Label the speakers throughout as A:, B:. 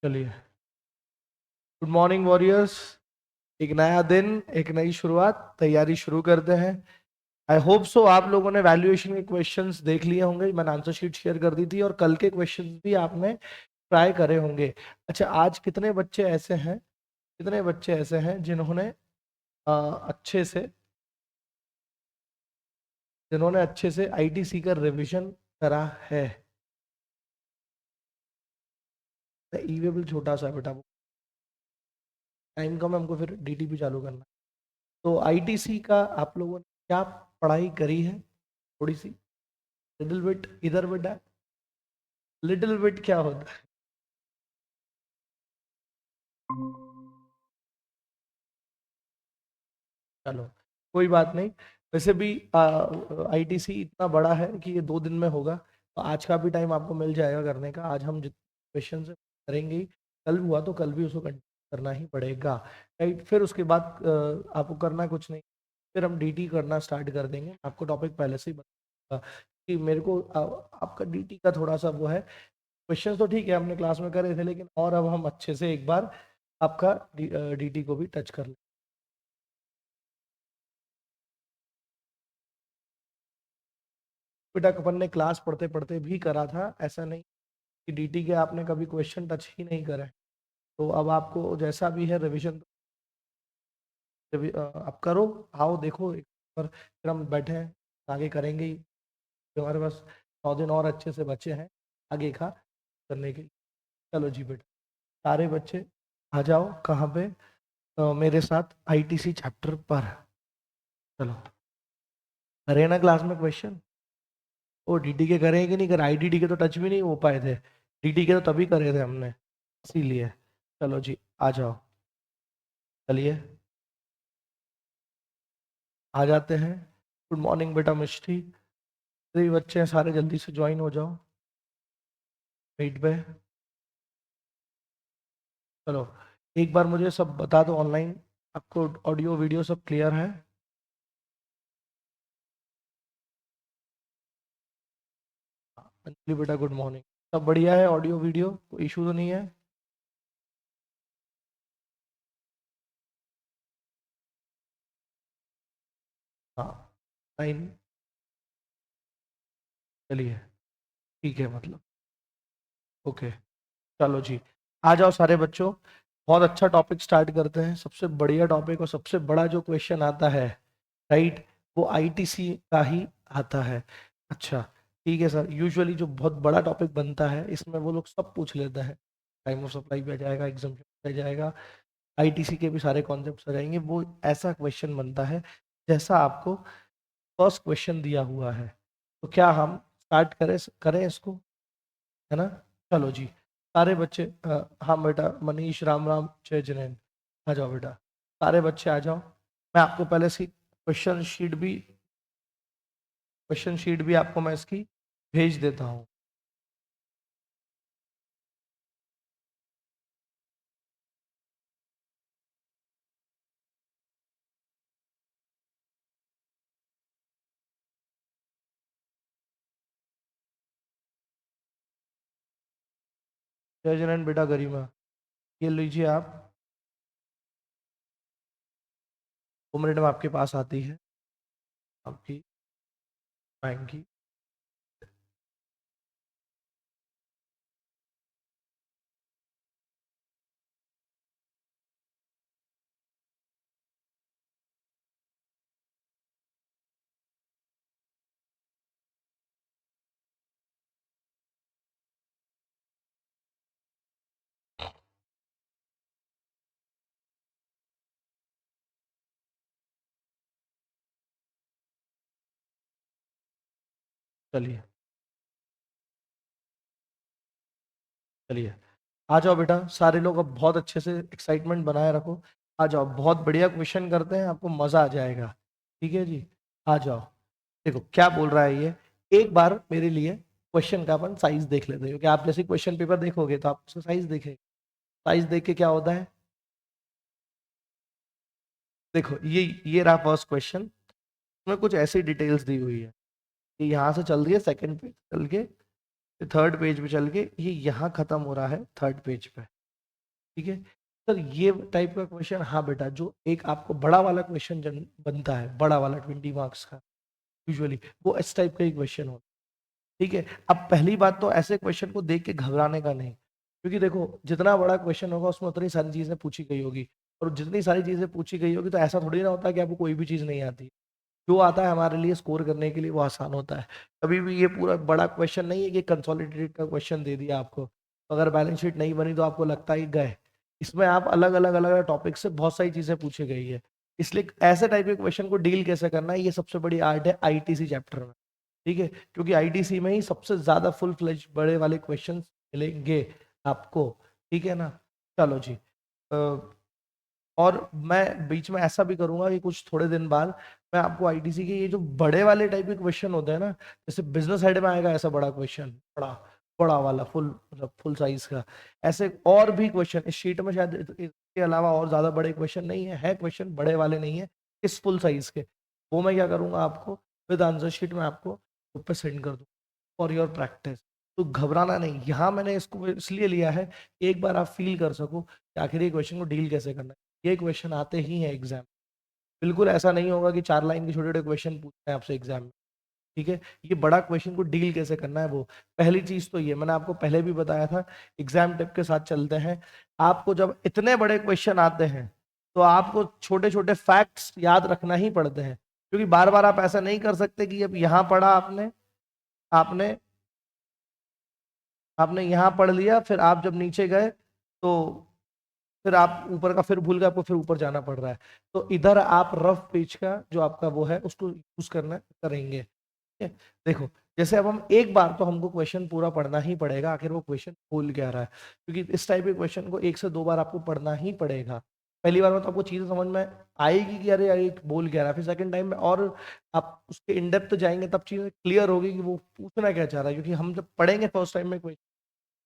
A: चलिए, good morning warriors. एक नया दिन, एक नई शुरुआत, तैयारी शुरू करते हैं। आई होप सो आप लोगों ने वैल्यूएशन के क्वेश्चंस देख लिए होंगे। मैंने आंसर शीट शेयर कर दी थी और कल के क्वेश्चंस भी आपने ट्राई करे होंगे। अच्छा, आज कितने बच्चे ऐसे हैं जिन्होंने अच्छे से आईटीसी का रिवीजन करा है? ई वे बिल छोटा सा है बेटा, टाइम कम है, हमको फिर डीटी भी चालू करना है। तो आईटीसी का आप लोगों ने क्या पढ़ाई करी है? थोड़ी सी, लिटिल बिट, इधर बेटा। लिटिल बिट क्या होता है? चलो, कोई बात नहीं। वैसे भी आईटीसी इतना बड़ा है कि ये 2 दिन में होगा, तो आज का भी टाइम आपको मिल जाएगा करने का। आज हम जितने क्वेश्चन करेंगे ही, कल हुआ तो कल भी उसको कंटिन्यू करना ही पड़ेगा, राइट। फिर उसके बाद आपको करना कुछ नहीं, फिर हम डीटी करना स्टार्ट कर देंगे। आपको टॉपिक पहले से ही बता कि मेरे को आपका डीटी का थोड़ा सा वो है। क्वेश्चन तो ठीक है, हमने क्लास में करे थे, लेकिन और अब हम अच्छे से एक बार आपका डीटी को भी टच कर लें। बेटा, अपन ने क्लास पढ़ते पढ़ते भी करा था, ऐसा नहीं कि डीटी के आपने कभी क्वेश्चन टच ही नहीं करे। तो अब आपको जैसा भी है रिवीजन आप करो, आओ देखो एक बार, फिर हम बैठे हैं, आगे करेंगे ही। तो हमारे पास 9 दिन और अच्छे से बचे हैं आगे का करने के लिए। चलो जी बेटा, सारे बच्चे आ जाओ। कहाँ पे? मेरे साथ आईटीसी चैप्टर पर। चलो, करे ना क्लास में क्वेश्चन? वो डीटी के करे कि नहीं करे? आईडीडी के तो टच भी नहीं हो पाए थे, डीटी के तो तभी करे थे हमने, इसीलिए। चलो जी, आ जाओ। चलिए, आ जाते हैं। गुड मॉर्निंग बेटा मिष्टी। सभी बच्चे हैं सारे, जल्दी से ज्वाइन हो जाओ मीट पे। चलो, एक बार मुझे सब बता दो ऑनलाइन, आपको ऑडियो वीडियो सब क्लियर है? अंजलि बेटा गुड मॉर्निंग। सब बढ़िया है? ऑडियो वीडियो कोई इशू तो नहीं है? हाँ, फाइन। चलिए, ठीक है, मतलब ओके। चलो जी, आ जाओ सारे बच्चों। बहुत अच्छा टॉपिक स्टार्ट करते हैं। सबसे बढ़िया टॉपिक और सबसे बड़ा जो क्वेश्चन आता है, राइट, वो आईटीसी का ही आता है। अच्छा, ठीक है सर। यूजुअली जो बहुत बड़ा टॉपिक बनता है, इसमें वो लोग सब पूछ लेते हैं। टाइम ऑफ सप्लाई भी आ जाएगा, एग्जाम्पल भी आ जाएगा, आईटीसी के भी सारे कॉन्सेप्ट आ जाएंगे। वो ऐसा क्वेश्चन बनता है जैसा आपको फर्स्ट क्वेश्चन दिया हुआ है। तो क्या हम स्टार्ट करें करें इसको, है ना? चलो जी, सारे बच्चे हाँ बेटा, मनीष, राम राम, जय जिनेन, आ जाओ बेटा, सारे बच्चे आ जाओ। मैं आपको पहले से क्वेश्चन शीट भी आपको मैं इसकी भेज देता हूँ। जय जिनेन बेटा, गरिमा, ये लीजिए आप। 2 मिनट में आपके पास आती है आपकी बैंक की। चलिए, चलिए, आ जाओ बेटा सारे लोग। अब बहुत अच्छे से एक्साइटमेंट बनाए रखो। आ जाओ, बहुत बढ़िया क्वेश्चन करते हैं, आपको मजा आ जाएगा। ठीक है जी, आ जाओ। देखो क्या बोल रहा है ये, एक बार मेरे लिए क्वेश्चन का अपन साइज देख लेते हैं, क्योंकि आप जैसे क्वेश्चन पेपर देखोगे तो आप उसका साइज देखेंगे। साइज देख के क्या होता है? देखो, ये रहा फर्स्ट क्वेश्चन। इसमें कुछ ऐसी डिटेल्स दी हुई है कि यहाँ से चल रही है सेकंड पेज चल के, थर्ड पेज पे चल के ये यहाँ खत्म हो रहा है थर्ड पेज पे। ठीक है सर, ये टाइप का क्वेश्चन, हाँ बेटा, जो एक आपको बड़ा वाला क्वेश्चन बनता है, बड़ा वाला 20 मार्क्स का, यूजुअली वो इस टाइप का ही क्वेश्चन होता है। ठीक है, अब पहली बात तो ऐसे क्वेश्चन को देख के घबराने का नहीं, क्योंकि देखो जितना बड़ा क्वेश्चन होगा उसमें उतनी सारी चीजें पूछी गई होगी, और जितनी सारी चीजें पूछी गई होगी तो ऐसा थोड़ी ना होता है कि आपको कोई भी चीज नहीं आती। जो आता है हमारे लिए स्कोर करने के लिए वो आसान होता है। कभी भी ये पूरा बड़ा क्वेश्चन नहीं है कि कंसोलिडेटेड का क्वेश्चन दे दिया आपको, तो अगर बैलेंस शीट नहीं बनी तो आपको लगता ही गए। इसमें आप अलग अलग अलग अलग टॉपिक से बहुत सारी चीजें पूछी गई है, इसलिए ऐसे टाइप के क्वेश्चन को डील कैसे करना है, ये सबसे बड़ी आर्ट है आईटीसी चैप्टर में। ठीक है, क्योंकि आईटीसी में ही सबसे ज्यादा फुल फ्लेज बड़े वाले क्वेश्चन मिलेंगे आपको। ठीक है ना, चलो जी। और मैं बीच में ऐसा भी करूंगा कि कुछ थोड़े दिन बाद मैं आपको आईटीसी के ये जो बड़े वाले टाइप के क्वेश्चन होते हैं ना, जैसे बिजनेस साइड में आएगा ऐसा बड़ा क्वेश्चन, बड़ा बड़ा वाला फुल, मतलब फुल साइज का, ऐसे और भी क्वेश्चन इस शीट में शायद इसके अलावा और ज्यादा बड़े क्वेश्चन नहीं है क्वेश्चन बड़े वाले नहीं है इस फुल साइज के, वो मैं क्या करूंगा आपको विद आंसर शीट में आपको ग्रुप पे सेंड कर दूँ फॉर योर प्रैक्टिस। तो घबराना नहीं, यहाँ मैंने इसको इसलिए लिया है कि एक बार आप फील कर सको कि आखिर ये क्वेश्चन को डील कैसे करना है। ये क्वेश्चन आते ही हैं एग्जाम, बिल्कुल ऐसा नहीं होगा कि 4 लाइन के छोटे छोटे क्वेश्चन पूछते हैं आपसे एग्जाम में। ठीक है, ये बड़ा क्वेश्चन को डील कैसे करना है वो पहली चीज तो ये मैंने आपको पहले भी बताया था। एग्जाम टिप के साथ चलते हैं। आपको जब इतने बड़े क्वेश्चन आते हैं तो आपको छोटे छोटे फैक्ट्स याद रखना ही पड़ते हैं, क्योंकि बार बार आप ऐसा नहीं कर सकते कि अब यहाँ पढ़ा आपने आपने आपने यहाँ पढ़ लिया, फिर आप जब नीचे गए तो फिर आप ऊपर का फिर भूल गए, आपको फिर ऊपर जाना पड़ रहा है। तो इधर आप रफ पेज का जो आपका वो है उसको यूज करना करेंगे। ठीक है, देखो जैसे अब हम एक बार तो हमको क्वेश्चन पूरा पढ़ना ही पड़ेगा, आखिर वो क्वेश्चन बोल क्या रहा है, क्योंकि इस टाइप के क्वेश्चन को 1 से 2 बार आपको पढ़ना ही पड़ेगा। पहली बार में तो आपको चीजें समझ में आएगी कि अरे यार ये बोल क्या रहा है, फिर सेकंड टाइम में और आप उसके इन डेप्थ जाएंगे तब चीजें क्लियर होगी कि वो पूछना क्या चाह रहा है। क्योंकि हम जब पढ़ेंगे फर्स्ट टाइम में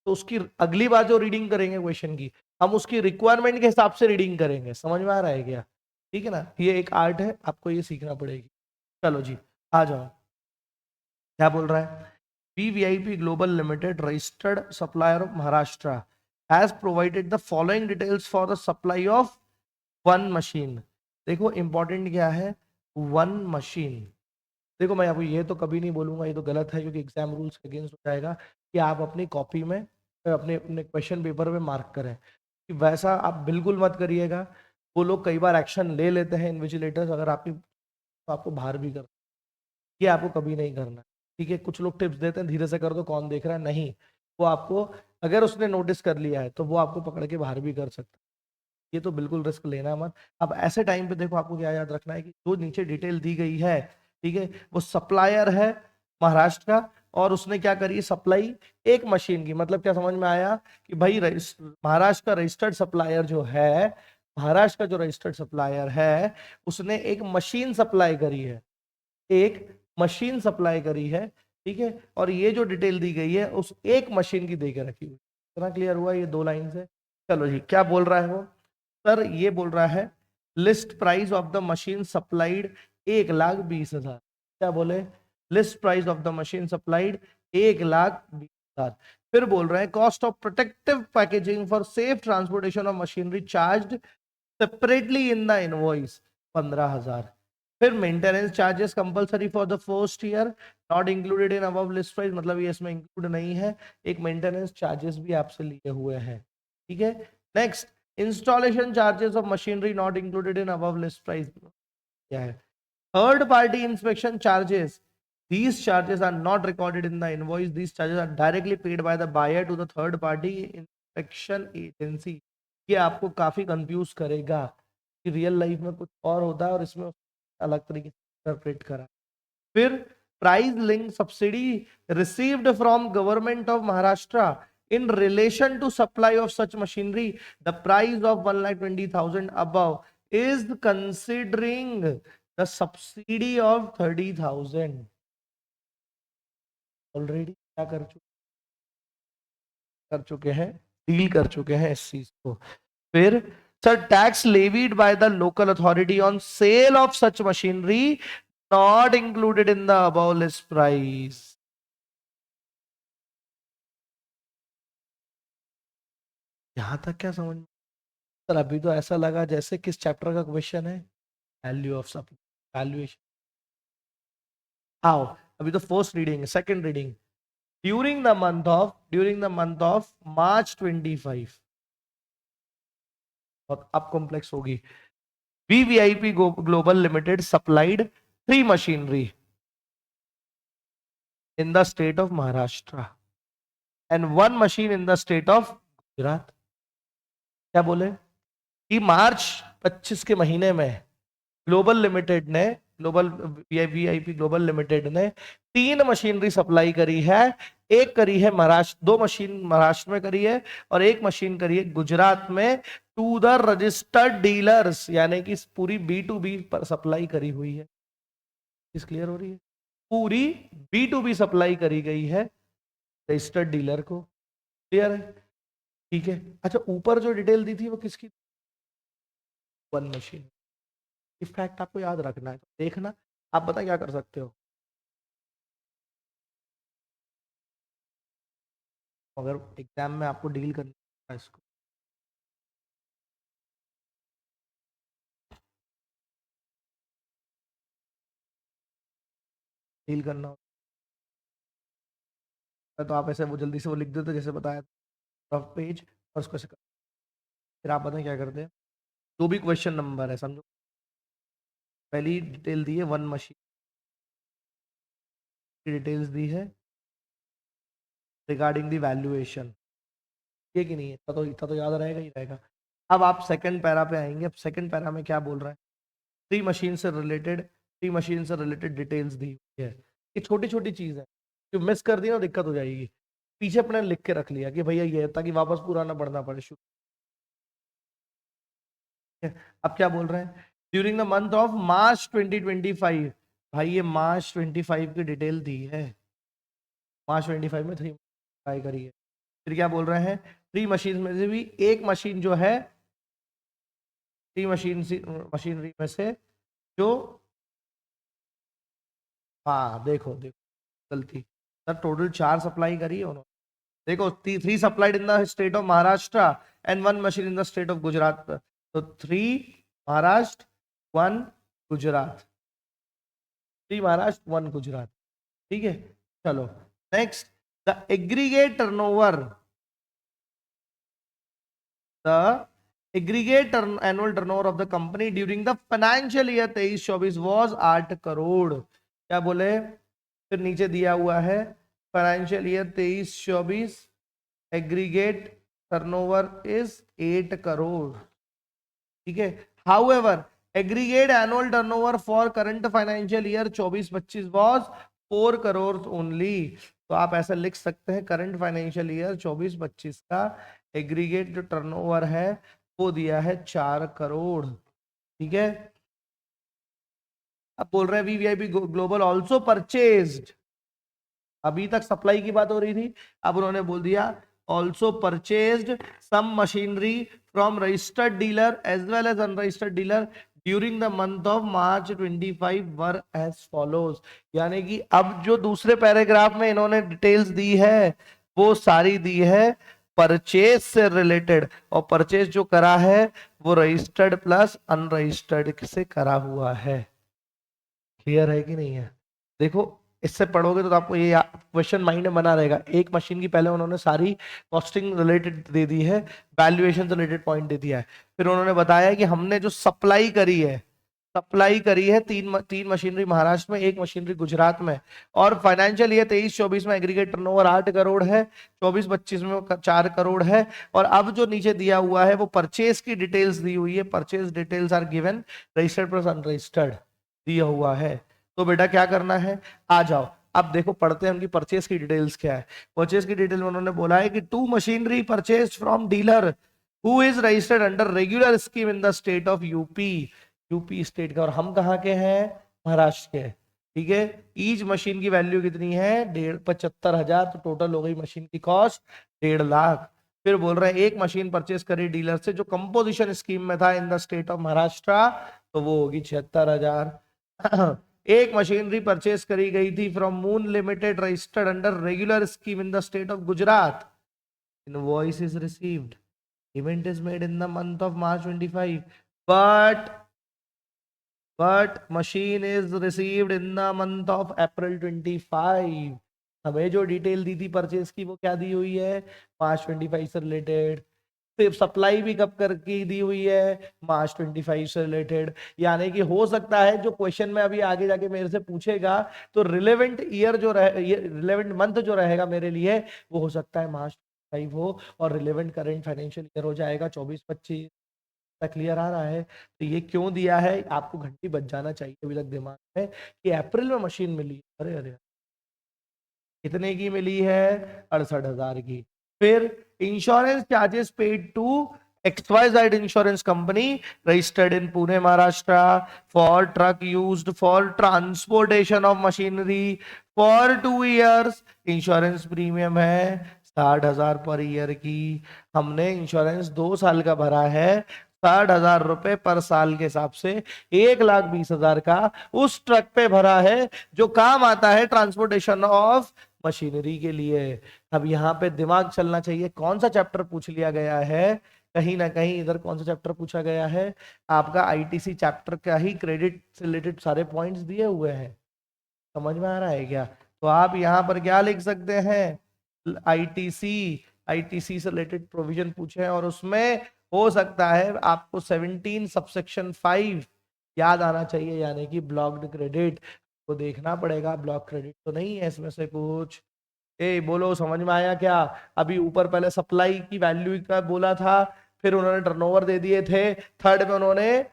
A: तो उसकी अगली बार जो रीडिंग करेंगे क्वेश्चन की, हम उसकी रिक्वायरमेंट के हिसाब से रीडिंग करेंगे। समझ में आ रहा है क्या? ठीक है ना, ये एक आर्ट है, आपको ये सीखना पड़ेगी। चलो जी, आ जाओ। क्या बोल रहा है? VVIP Global Limited, registered supplier of Maharashtra, has provided the following details for the supply of one machine। देखो इंपॉर्टेंट क्या है, वन मशीन। देखो मैं आपको ये तो कभी नहीं बोलूंगा, ये तो गलत है, क्योंकि एग्जाम रूल्स के अगेंस्ट हो जाएगा कि आप अपनी कॉपी में अपने अपने क्वेश्चन पेपर में मार्क करें, कि वैसा आप बिल्कुल मत करिएगा। वो लोग कई बार एक्शन ले लेते हैं इन्विजिलेटर्स, अगर आपकी तो आपको बाहर भी कर, ये आपको कभी नहीं करना। ठीक है, कुछ लोग टिप्स देते हैं धीरे से कर दो कौन देख रहा है, नहीं, वो आपको अगर उसने नोटिस कर लिया है तो वो आपको पकड़ के बाहर भी कर सकता है। ये तो बिल्कुल रिस्क लेना मत। अब ऐसे टाइम पे देखो आपको क्या याद रखना है कि जो नीचे डिटेल दी गई है, ठीक है, वो सप्लायर है महाराष्ट्र का, और उसने क्या करी सप्लाई एक मशीन की। मतलब क्या समझ में आया कि भाई महाराष्ट्र का रजिस्टर्ड सप्लायर जो है, महाराष्ट्र का जो रजिस्टर्ड सप्लायर है उसने एक मशीन सप्लाई करी है, एक मशीन सप्लाई करी है। ठीक है, और ये जो डिटेल दी गई है उस एक मशीन की देकर रखी हुई। इतना क्लियर हुआ ये 2 लाइन से? चलो जी, क्या बोल रहा है वो? सर ये बोल रहा है list price of the machine supplied 1,20,000। क्या बोले? List price of the machine supplied 1,20,000। फिर बोल रहे हैं cost of protective packaging for safe transportation of machinery charge separately in the invoice 15,000। फिर maintenance charges compulsory for the first year, not included in above list price, मतलब ये इसमें include नहीं है। एक मेंटेनेंस चार्जेस भी आपसे लिए हुए हैं। ठीक है, next installation charges of machinery not included in above list price क्या है? Third party inspection charges, these charges are not recorded in the invoice, these charges are directly paid by the buyer to the third party inspection agency। ये आपको काफी confuse करेगा कि real life में कुछ और होता है और इसमें अलग तरीके से इंटरप्रेट करा। फिर price link subsidy received from government of Maharashtra in relation to supply of such machinery, the price of 1,20,000 above is considering the subsidy of 30,000। Already क्या कर चुके हैं, डील कर चुके हैं इस चीज को। फिर sir tax levied by the local authority on sale of such machinery not included in the above list price. यहां तक क्या समझ सर अभी तो ऐसा लगा जैसे किस चैप्टर का क्वेश्चन है, वैल्यू ऑफ सप्लाई, वैल्यूएशन। आओ, अभी तो first reading, second reading. During the month of March 25, बहुत अब कॉम्प्लेक्स होगी। VVIP global limited supplied 3 machinery in the state of Maharashtra and 1 machine in the state of Gujarat. क्या बोले कि मार्च 25 के महीने में ग्लोबल लिमिटेड ने, ग्लोबल वीआईपी ग्लोबल लिमिटेड ने 3 मशीनरी सप्लाई करी है। एक करी है महाराष्ट्र, 2 मशीन महाराष्ट्र में करी है और 1 मशीन करी है गुजरात में, टू द रजिस्टर्ड डीलर्स, यानी कि पूरी B2B पर सप्लाई करी हुई है। इस क्लियर हो रही है? पूरी B2B सप्लाई करी गई है रजिस्टर्ड डीलर को। क्लियर है? ठीक है। अच्छा, ऊपर जो डिटेल दी थी वो किसकी? 1 मशीन। इस फैक्ट आपको याद रखना है, तो देखना। आप बता क्या कर सकते हो, अगर एग्जाम में आपको डील करना है इसको। डील करना होता है तो आप ऐसे वो जल्दी से वो लिख देते जैसे बताया, रफ पेज, और उसको ऐसे फिर आप बताएं क्या करते हैं। जो भी क्वेश्चन नंबर है समझो, पहली डिटेल दी है 1 मशीन की, डिटेल्स दी है रिगार्डिंग द वैल्यूएशन, ये कि नहीं है? इतना तो याद रहेगा ही रहेगा। अब आप सेकंड पैरा पे आएंगे। अब सेकंड पैरा में क्या बोल रहा है? 3 मशीन से रिलेटेड डिटेल्स दी हुई है। ये छोटी छोटी चीज है, जो मिस कर दी ना दिक्कत हो जाएगी। पीछे अपने लिख के रख लिया कि भैया ये है, ताकि वापस पुराना पढ़ना पड़े शुरू। अब क्या बोल रहे हैं? ड्यूरिंग द मंथ ऑफ मार्च 2025, भाई ये मार्च 25 की डिटेल दी है। मार्च 25 में 3 ट्राई करी है। फिर क्या बोल रहे हैं? 3 मशीन में से भी एक मशीन जो है, 3 मशीनरी में से जो, हाँ देखो देखो गलती सर, टोटल 4 सप्लाई करी है उन्होंने। देखो 3 supplied in the state of Maharashtra and 1 machine in the state of Gujarat. तो 3 महाराष्ट्र, 1 गुजरात, 3 महाराष्ट्र, 1 गुजरात। ठीक है, चलो next. The aggregate turnover, the aggregate annual turnover of the company during the financial year 23-24 was 8 crore. क्या बोले? फिर नीचे दिया हुआ है financial year 23-24 aggregate turnover is 8 crore. ठीक है। However aggregate annual turnover for current financial year 24-25 was 4 crore only. तो आप ऐसा लिख सकते हैं, करंट फाइनेंशियल ईयर 24-25 का एग्रीगेट जो टर्नओवर है वो दिया है 4 करोड़। ठीक है। अब बोल रहे हैं वीवीआईपी ग्लोबल आल्सो परचेज्ड, अभी तक सप्लाई की बात हो रही थी, अब उन्होंने बोल दिया also purchased some machinery from registered dealer as well as unregistered dealer during the month of March 25 were as follows. यानी कि अब जो दूसरे पैराग्राफ में इन्होंने डिटेल्स दी है वो सारी दी है परचेज से रिलेटेड, और परचेज जो करा है वो रजिस्टर्ड प्लस अनरजिस्टर्ड से करा हुआ है। क्लियर है कि नहीं है? देखो इससे पढ़ोगे तो आपको ये क्वेश्चन माइंड में बना रहेगा। एक मशीन की पहले उन्होंने सारी कॉस्टिंग रिलेटेड दे दी है, वैल्यूएशन से रिलेटेड पॉइंट दे दिया है। फिर उन्होंने बताया कि हमने जो सप्लाई करी है, तीन मशीनरी महाराष्ट्र में, 1 मशीनरी गुजरात में, और फाइनेंशियल ईयर 23-24 में एग्रीगेट टर्नओवर 8 करोड़ है, 24-25 में 4 करोड़ है। और अब जो नीचे दिया हुआ है वो परचेज की डिटेल्स दी हुई है। Purchase details are given, registered plus unregistered दिया हुआ है। तो बेटा क्या करना है, आ जाओ अब देखो पढ़ते हैं उनकी परचेज की डिटेल्स क्या है। परचेज की डिटेल में उन्होंने बोला है कि 2 machinery purchase from dealer who is registered under regular scheme in the state of UP, UP state का, और हम कहाँ के हैं? महाराष्ट्र के। ठीक है। ईच मशीन की वैल्यू कितनी है? 75,000। तो टोटल हो गई मशीन की कॉस्ट 1.5 लाख। फिर बोल रहे हैं एक मशीन परचेज करी डीलर से जो कंपोजिशन स्कीम में था इन द स्टेट ऑफ महाराष्ट्र, तो वो होगी 76,000। एक मशीनरी परचेज करी गई थी from Moon limited registered under regular scheme in the state of Gujarat, invoice is received. Payment is made in the month of March 25, but machine is received in the month of April 25. हमें जो detail दी थी purchase की वो क्या दी हुई है, मार्च 25 से related. सिर्फ सप्लाई भी कब कर की दी हुई है, मार्च 25 से रिलेटेड। यानी कि हो सकता है जो क्वेश्चन में अभी आगे जाके मेरे से पूछेगा तो रिलेवेंट ईयर जो रहे, रिलेवेंट मंथ जो रहेगा मेरे लिए वो हो सकता है मार्च 25 हो, और रिलेवेंट करेंट फाइनेंशियल ईयर हो जाएगा 24-25। क्लियर आ रहा है? तो ये क्यों दिया है, आपको घंटी बज जाना चाहिए अभी तक दिमाग में कि अप्रैल में मशीन मिली। अरे अरे, कितने की मिली है, 68,000 की। फिर insurance charges paid to XYZ insurance company registered in Pune Maharashtra for truck used for transportation of machinery for 2 years। Insurance premium है 60,000 पर ईयर की। हमने इंश्योरेंस 2 साल का भरा है, 60,000 रुपए पर साल के हिसाब से 1,20,000 का उस ट्रक पे भरा है जो काम आता है ट्रांसपोर्टेशन ऑफ मशीनरी के लिए। अब यहाँ पे दिमाग चलना चाहिए, कौन सा चैप्टर पूछ लिया गया है, कहीं ना कहीं इधर कौन सा चैप्टर पूछा गया है, आपका आईटीसी चैप्टर का ही क्रेडिट से रिलेटेड सारे पॉइंट्स दिए हुए हैं। समझ में आ रहा है क्या? तो आप यहाँ पर क्या लिख सकते हैं, आईटीसी, आईटीसी से रिलेटेड प्रोविजन पूछे और उसमें हो सकता है आपको 17 सबसेक्शन 5 याद आना चाहिए, यानी कि ब्लॉक्ड क्रेडिट को देखना पड़ेगा। ब्लॉक क्रेडिट तो नहीं है इसमें से कुछ। ए बोलो, समझ में आया क्या? अभी ऊपर पहले सप्लाई की वैल्यू का बोला था, फिर उन्होंने टर्नओवर दे दिए थे, थर्ड में उन्होंने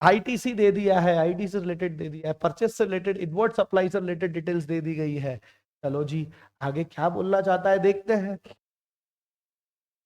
A: आईटीसी दे दिया है, आईटी से रिलेटेड दे दिया है, परचेस से रिलेटेड, इनवर्ड सप्लाई से रिलेटेड डिटेल्स दे दी गई है। चलो जी, आगे क्या बोलना चाहता है देखते हैं।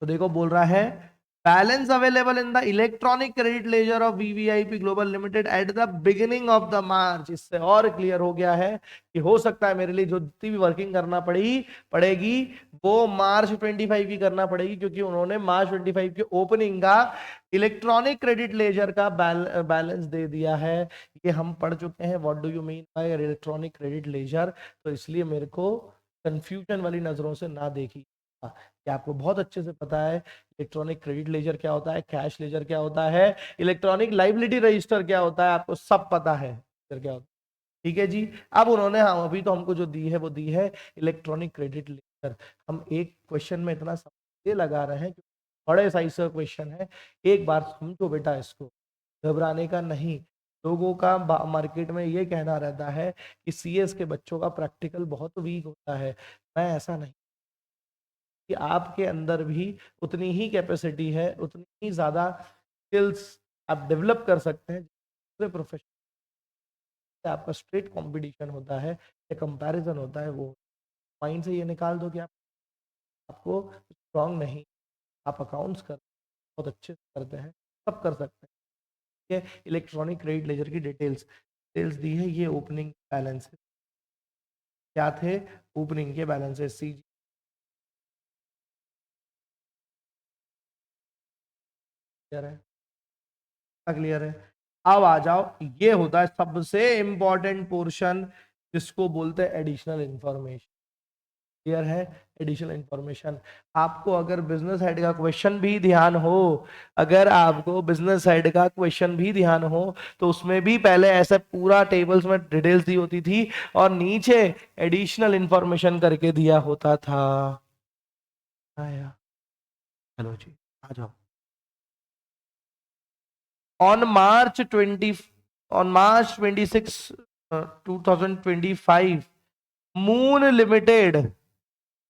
A: तो देखो बोल रहा है balance available in the electronic credit ledger of VVIP global limited at the beginning of the March. इससे और क्लियर हो गया है कि हो सकता है मेरे लिए जो जितनी भी वर्किंग करना पड़ेगी वो मार्च 25 की करना पड़ेगी, क्योंकि उन्होंने मार्च 25 की ओपनिंग का इलेक्ट्रॉनिक क्रेडिट लेजर का बैलेंस दे दिया है। ये हम पढ़ चुके हैं, what do you mean by electronic credit laser. तो इसलिए मेरे को कंफ्यूजन वाली नजरों से ना देखी, कि आपको बहुत अच्छे से पता है इलेक्ट्रॉनिक क्रेडिट लेजर क्या होता है, कैश लेजर क्या होता है, इलेक्ट्रॉनिक लाइबिलिटी रजिस्टर क्या होता है, आपको सब पता है क्या होता है। ठीक है जी। अब उन्होंने हाँ अभी तो हमको जो दी है वो दी है इलेक्ट्रॉनिक क्रेडिट लेजर। हम एक क्वेश्चन में इतना समय लगा रहे हैं, बड़े साइज का क्वेश्चन है, एक बार समझो बेटा, इसको घबराने का नहीं। लोगों का मार्केट में ये कहना रहता है कि सीएस के बच्चों का प्रैक्टिकल बहुत वीक होता है। मैं ऐसा नहीं, कि आपके अंदर भी उतनी ही कैपेसिटी है, उतनी ही ज्यादा स्किल्स आप डेवलप कर सकते हैं। दूसरे प्रोफेशन से आपका स्ट्रेट कंपटीशन होता है या कंपैरिजन होता है, वो माइंड से ये निकाल दो कि आपको स्ट्रॉन्ग नहीं, आप अकाउंट्स कर बहुत अच्छे से करते हैं, सब कर सकते हैं। ये इलेक्ट्रॉनिक क्रेडिट लेजर की डिटेल्स दी है, ये ओपनिंग बैलेंस क्या थे, ओपनिंग के बैलेंसेस सी। क्लियर है? क्लियर है? अब आ जाओ, ये होता है सबसे इंपॉर्टेंट पोर्शन जिसको बोलते हैं एडिशनल इंफॉर्मेशन। क्लियर है? Additional information. आपको अगर बिजनेस हेड का क्वेश्चन भी ध्यान हो, अगर आपको बिजनेस हेड का क्वेश्चन भी ध्यान हो, तो उसमें भी पहले ऐसे पूरा टेबल्स में डिटेल्स दी होती थी और नीचे एडिशनल इंफॉर्मेशन करके दिया होता था। आया? चलो जी, आ जाओ। on March 20 on March 26 2025 Moon Limited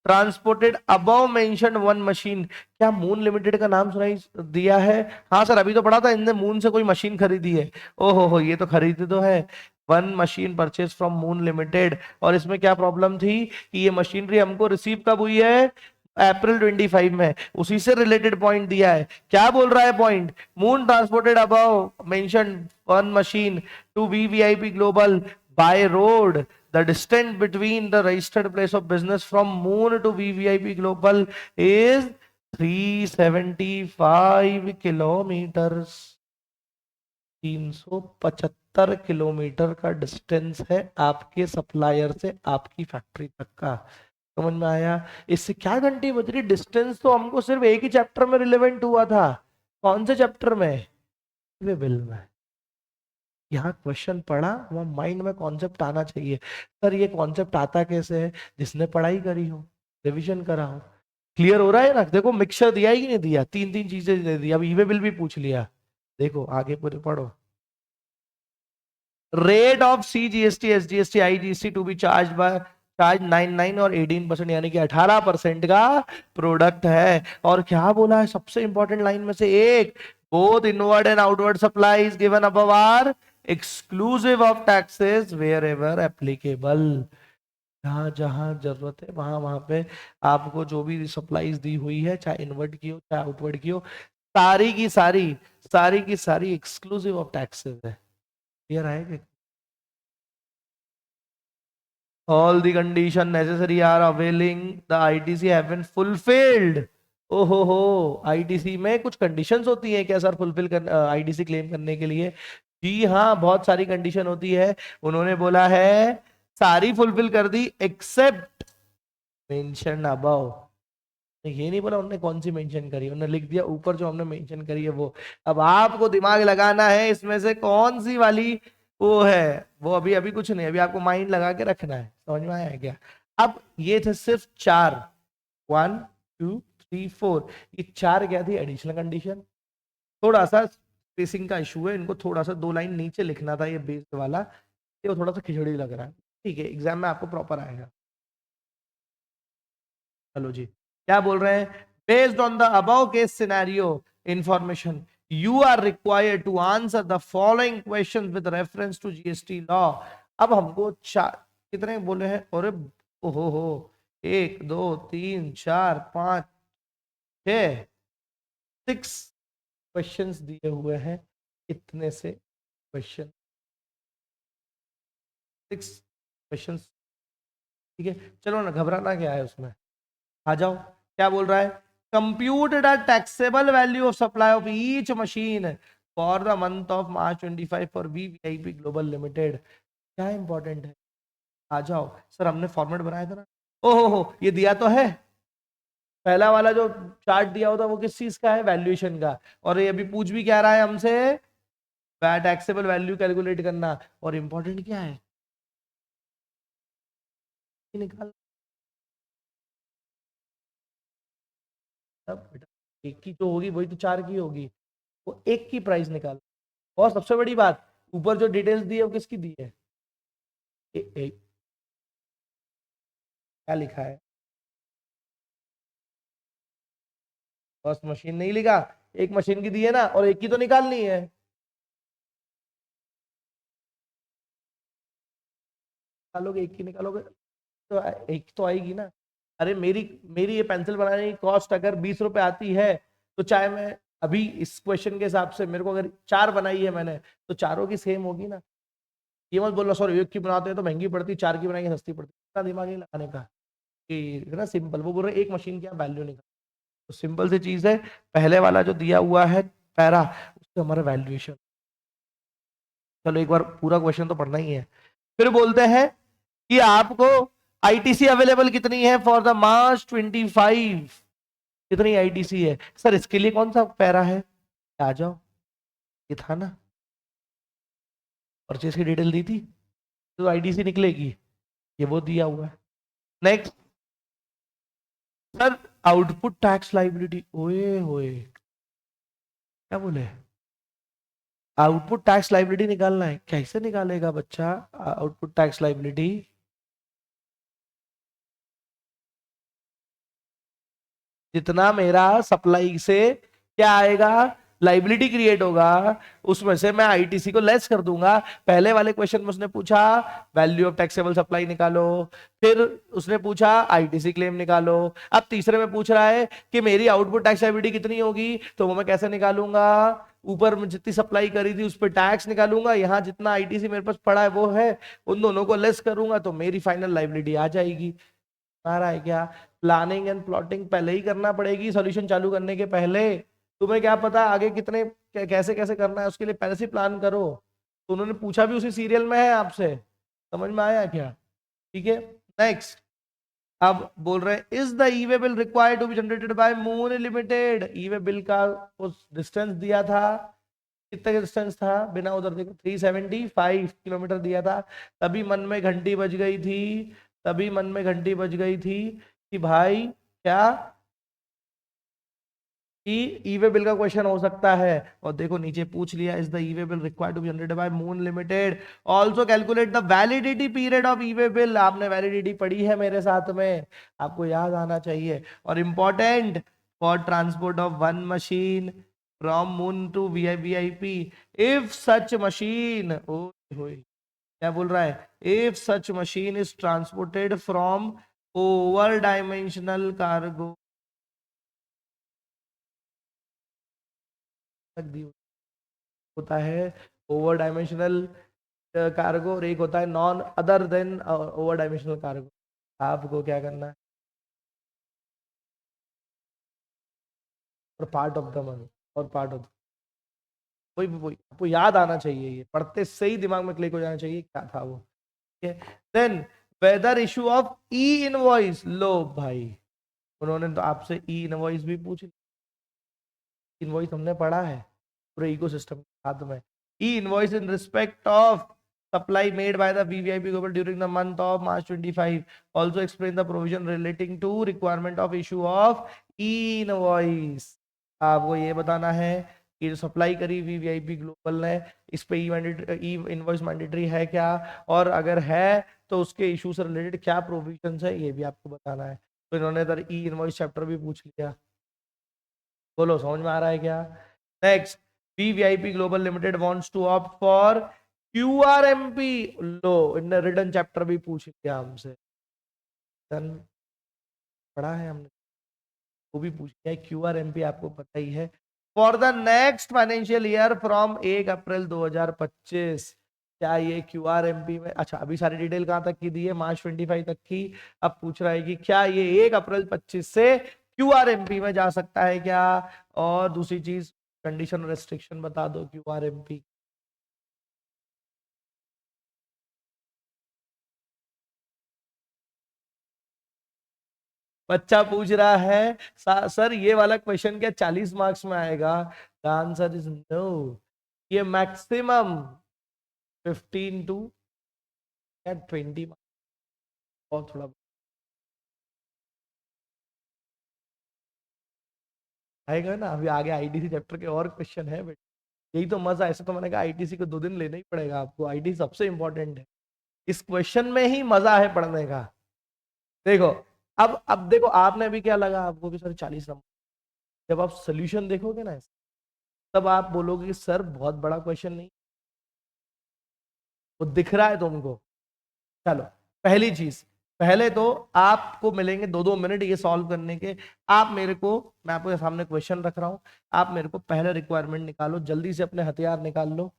A: transported above mention one machine. क्या मून लिमिटेड का नाम सुनाई दिया है? हाँ सर, अभी तो पढ़ा था, इनने मून से कोई मशीन खरीदी है। ओहो हो, ये तो खरीदी तो है। One machine purchase from Moon limited. और इसमें क्या प्रॉब्लम थी कि ये मशीनरी हमको रिसीव कब हुई है, अप्रैल 25 में। उसी से रिलेटेड पॉइंट दिया है। क्या बोल रहा है point, Moon transported above mention one machine to VVIP global by road. The distance between the registered place of business from Moon to VVIP Global is 375 kilometres. 375 kilometre का डिस्टेंस है आपके supplier से आपकी फैक्ट्री तक का। समझ में आया? इससे क्या घंटी बज रही? डिस्टेंस तो हमको सिर्फ एक ही चैप्टर में रिलेवेंट हुआ था। कौन से चैप्टर में? वे बिल में। यहाँ क्वेश्चन पढ़ा, वहाँ माइंड में कॉन्सेप्ट आना चाहिए। सर ये कॉन्सेप्ट आता कैसे है? जिसने पढ़ाई करी हो, रिवीजन करा हो। क्लियर हो रहा है ना? देखो मिक्सचर दिया ही नहीं दिया, तीन तीन चीजें दे दी। अब ईवे बिल भी पूछ लिया। देखो आगे पूरे पढ़ो। Rate of CGST SGST IGST to be charge 99 और 18% यानी कि 18% का प्रोडक्ट है। और क्या बोला है सबसे इंपॉर्टेंट लाइन में से एक? Both inward and outward supplies given above are exclusive of taxes wherever applicable. जहां जहां जरूरत है वहां वहां पे आपको जो भी सप्लाईज दी हुई है, चाहे इनवर्ड की हो चाहे आउटवर्ड की हो, सारी की सारी एक्सक्लूसिव ऑफ टैक्सेस है। क्लियर है? all the condition necessary are availing the ITC have been fulfilled। ओहो हो, आईटीसी में कुछ कंडीशंस होती हैं क्या सर फुलफिल कर आईटीसी क्लेम करने के लिए? जी हाँ, बहुत सारी कंडीशन होती है। उन्होंने बोला है सारी फुलफिल कर दी एक्सेप्ट मेंशन अबव। ये नहीं बोला उन्होंने कौन सी मेंशन करी, उन्होंने लिख दिया ऊपर जो हमने मेंशन करी है वो। अब आपको दिमाग लगाना है इसमें से कौन सी वाली वो है। वो अभी अभी कुछ नहीं, अभी आपको माइंड लगा के रखना है। समझ में आया है क्या? अब ये थे सिर्फ चार, 1 2 3 4। ये चार क्या थी? Additional condition. थोड़ा सा स्पेसिंग का इशू है, इनको थोड़ा सा 2 लाइन नीचे लिखना था ये बेस वाला। ये थोड़ा सा खिचड़ी लग रहा है। ठीक है, एग्जाम में आपको प्रॉपर आएगा। चलो जी, क्या बोल रहे हैं? Based on the above case scenario information you are required to answer the following question with reference to GST law. अब हमको चार, कितने बोले हैं? और ओहो हो, 1 2 3 4 5 6 क्वेश्चंस दिए हुए हैं। इतने से क्वेश्चन, 6 क्वेश्चंस। ठीक है, चलो ना, घबराना क्या है उसमें, आ जाओ। क्या बोल रहा है? Compute the taxable value of supply of each machine for the month of March 25 for VVIP global limited. क्या इंपॉर्टेंट है? आ जाओ सर, हमने फॉर्मेट बनाया था ना। ओहो हो, ये दिया तो है। पहला वाला जो चार्ट दिया होता वो किस चीज का है? वैल्यूएशन का। और ये अभी पूछ भी क्या रहा है हमसे? टैक्सेबल वैल्यू कैलकुलेट करना। और इंपॉर्टेंट क्या है? निकाल। तब बेटा एक की जो होगी वही तो चार की होगी। वो एक की प्राइस निकाल। और सबसे बड़ी बात, ऊपर जो डिटेल्स दी है वो किसकी दी है? क्या लिखा है? बस मशीन नहीं लिखा, एक मशीन की दी है ना, और एक की तो निकालनी है। निकालोगे, एक की निकालोगे तो एक तो आएगी ना। अरे मेरी मेरी ये पेंसिल बनाने की कॉस्ट अगर 20 रुपए आती है, तो चाहे मैं अभी इस क्वेश्चन के हिसाब से मेरे को अगर चार बनाई है मैंने, तो चारों की सेम होगी ना। ये मत बोलो सॉरी एक की बनाते हैं तो महंगी पड़ती, चार की बनाएंगे सस्ती पड़ती। इतना दिमाग नहीं लगाने का कि ना, सिंपल। वो बोल रहे एक मशीन की आप वैल्यू निकाल। तो सिंपल सी चीज है, पहले वाला जो दिया हुआ है पैरा, उससे हमारा वैल्यूएशन। चलो एक बार पूरा क्वेश्चन तो पढ़ना ही है। फिर बोलते हैं कि आपको आईटीसी अवेलेबल कितनी है फॉर द मार्च 25। कितनी आईटीसी है सर? इसके लिए कौन सा पैरा है? आ जाओ, ये था ना, परचेज की डिटेल दी थी, तो आईटीसी निकलेगी। ये वो दिया हुआ है। Next sir, output tax liability. ओए होए, क्या बोले? आउटपुट टैक्स लाइबिलिटी निकालना है। कैसे निकालेगा बच्चा आउटपुट टैक्स लाइबिलिटी? जितना मेरा सप्लाई से क्या आएगा, लाइबिलिटी क्रिएट होगा, उसमें से मैं आईटीसी को लेस कर दूंगा। पहले वाले क्वेश्चन में उसने पूछा वैल्यू ऑफ टैक्सेबल सप्लाई निकालो, फिर उसने पूछा आईटीसी क्लेम निकालो। अब तीसरे में पूछ रहा है कि मेरी आउटपुट टैक्स लाइबिलिटी कितनी होगी, तो वो मैं कैसे निकालूंगा? ऊपर में जितनी सप्लाई करी थी उस पर टैक्स निकालूंगा, यहाँ जितना आईटीसी मेरे पास पड़ा है वो है, उन दोनों को लेस करूंगा तो मेरी फाइनल लाइबिलिटी आ जाएगी। आ रहा है क्या? प्लानिंग एंड प्लॉटिंग पहले ही करना पड़ेगी सॉल्यूशन चालू करने के पहले। तुम्हें क्या पता आगे कितने कैसे कैसे करना है, उसके लिए पहले से प्लान करो। तो उन्होंने पूछा भी उसी सीरियल में है आपसे। समझ में आया क्या? ठीक है, नेक्स्ट। अब बोल रहे हैं is the e way bill required to be generated by Moon Limited. E way bill का उस डिस्टेंस दिया था, कितना डिस्टेंस था बिना उधर देखो 375 किलोमीटर दिया था। तभी मन में घंटी बज गई थी, तभी मन में घंटी बज गई थी कि भाई क्या कि ईवे बिल का क्वेश्चन हो सकता है। और देखो नीचे पूछ लिया is the e way bill required to be generated by Moon Limited, also calculate the validity period of e way bill. आपने वैलिडिटी पढ़ी है मेरे साथ में, आपको याद आना चाहिए। और important for transport of one machine from Moon to VIP if such machine, क्या बोल रहा है, if such machine is transported from over dimensional cargo होता है, ओवर डायमेंशनल कार्गो, और एक होता है non other than over dimensional cargo. आपको क्या करना है, और पार्ट ऑफ द मनी, और पार्ट ऑफ वही आपको याद आना चाहिए, ये पढ़ते से ही दिमाग में क्लिक हो जाना चाहिए क्या था वो। Then whether issue of e invoice, लो भाई उन्होंने तो आपसे ई इनवॉइस भी पूछ ली। इनवॉइस हमने पढ़ा है पूरे इकोसिस्टम के साथ में। ई invoice in respect of supply made by the VVIP Global during the month of March 25. Also explain the provision relating to requirement of issue of e-invoice. आपको ये बताना है कि जो सप्लाई करी वीवीआईपी ग्लोबल ने, इस पे ई इनवॉइस मैंडेटरी है क्या, और अगर है तो उसके इशू से रिलेटेड क्या प्रोविजंस है, ये भी आपको बताना है। तो इन्होंने इधर ई इनवॉइस चैप्टर भी पूछ लिया। बोलो समझ में आ रहा है क्या। Next, VVIP global limited wants to opt for QRMP, लो इनने रिटर्न चैप्टर भी पूछ लिया हमसे, डन पढ़ा है हमने, वो भी पूछ लिया। क्यूआरएमपी आपको पता ही है, for the next financial year from 1 अप्रैल 2025। क्या ये क्यूआरएमपी में, अच्छा अभी सारी डिटेल कहां तक की दी है, मार्च 25 तक की। अब पूछ रहा है कि क्या ये 1 अप्रैल 25 से क्यूआरएमपी में जा सकता है क्या, और दूसरी चीज कंडीशन रेस्ट्रिक्शन बता दो क्यूआरएमपी। बच्चा पूछ रहा है सर ये वाला क्वेश्चन क्या 40 मार्क्स में आएगा, द आंसर इज नो, ये मैक्सिमम 15 टू या 20 और थोड़ा आएगा ना। अभी आगे आईटीसी चैप्टर के और क्वेश्चन है बट यही तो मजा है, ऐसे तो मैंने कहा आईटीसी को 2 दिन लेना ही पड़ेगा आपको, आईटीसी सबसे इंपॉर्टेंट है, इस क्वेश्चन में ही मजा है पढ़ने का। देखो अब देखो आपने अभी क्या लगा, आपको भी सर 40 नंबर, जब आप सोल्यूशन देखोगे ना तब आप बोलोगे कि सर बहुत बड़ा क्वेश्चन नहीं, वो दिख रहा है तुमको। चलो पहली चीज, पहले तो आपको मिलेंगे 2-2 मिनट ये सॉल्व करने के। आप मेरे को, मैं आपके सामने क्वेश्चन रख रहा हूं, आप मेरे को पहले रिक्वायरमेंट निकालो, जल्दी से अपने हथियार निकाल लो,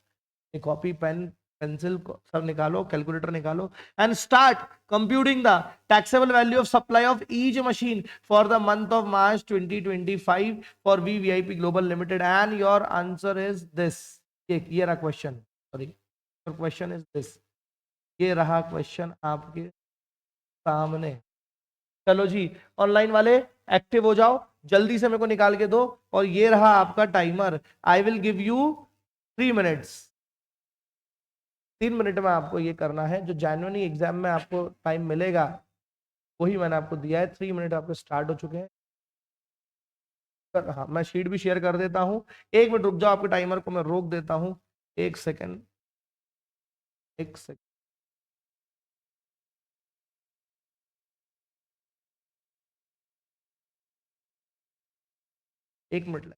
A: एक कॉपी पेन पेंसिल सब निकालो, कैलकुलेटर निकालो, and start computing the taxable value of supply of each machine for the month of March 2025 for VVIP global limited, and your answer is this. ये रहा question, sorry question is this, ये रहा question आपके सामने। चलो जी online वाले active हो जाओ, जल्दी से मेरे को निकाल के दो, और ये रहा आपका timer, I will give you 3 minutes. 3 minute में आपको ये करना है, जो जेन्युइनली एग्जाम में आपको टाइम मिलेगा वही मैंने आपको दिया है। 3 मिनट आपके स्टार्ट हो चुके हैं। हाँ मैं शीट भी शेयर कर देता हूँ, 1 मिनट रुक जाओ, आपके टाइमर को मैं रोक देता हूँ, 1 सेकेंड, 1 सेकेंड। 1 मिनट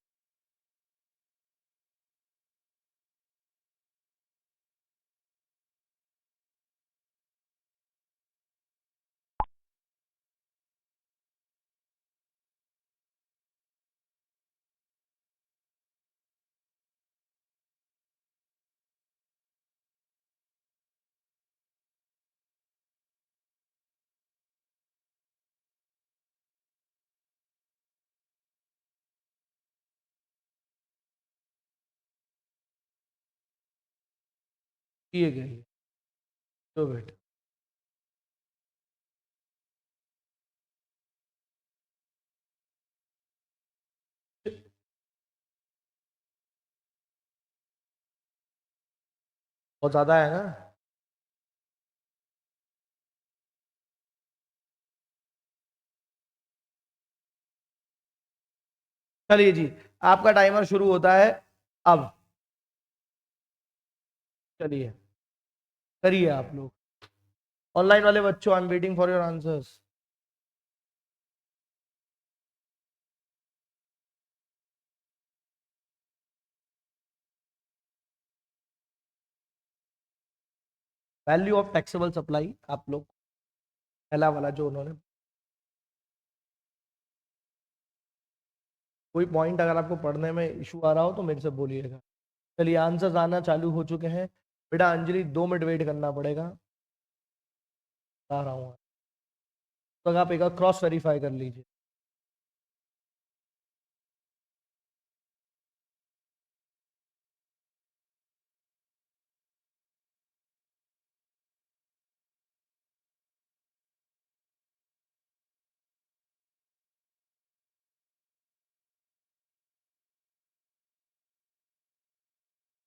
A: किए गए, 2 मिनट। बहुत ज्यादा है ना। चलिए जी, आपका टाइमर शुरू होता है अब। चलिए करिए आप लोग, ऑनलाइन वाले बच्चों, I am waiting for your answers. Value of taxable supply आप लोग, पहला वाला जो उन्होंने, कोई पॉइंट अगर आपको पढ़ने में इशू आ रहा हो तो मेरे से बोलिएगा। चलिए आंसर्स आना चालू हो चुके हैं। बेटा अंजलि 2 मिनट वेट करना पड़ेगा, आ रहा हूँ। तो आप एक क्रॉस वेरीफाई कर लीजिए।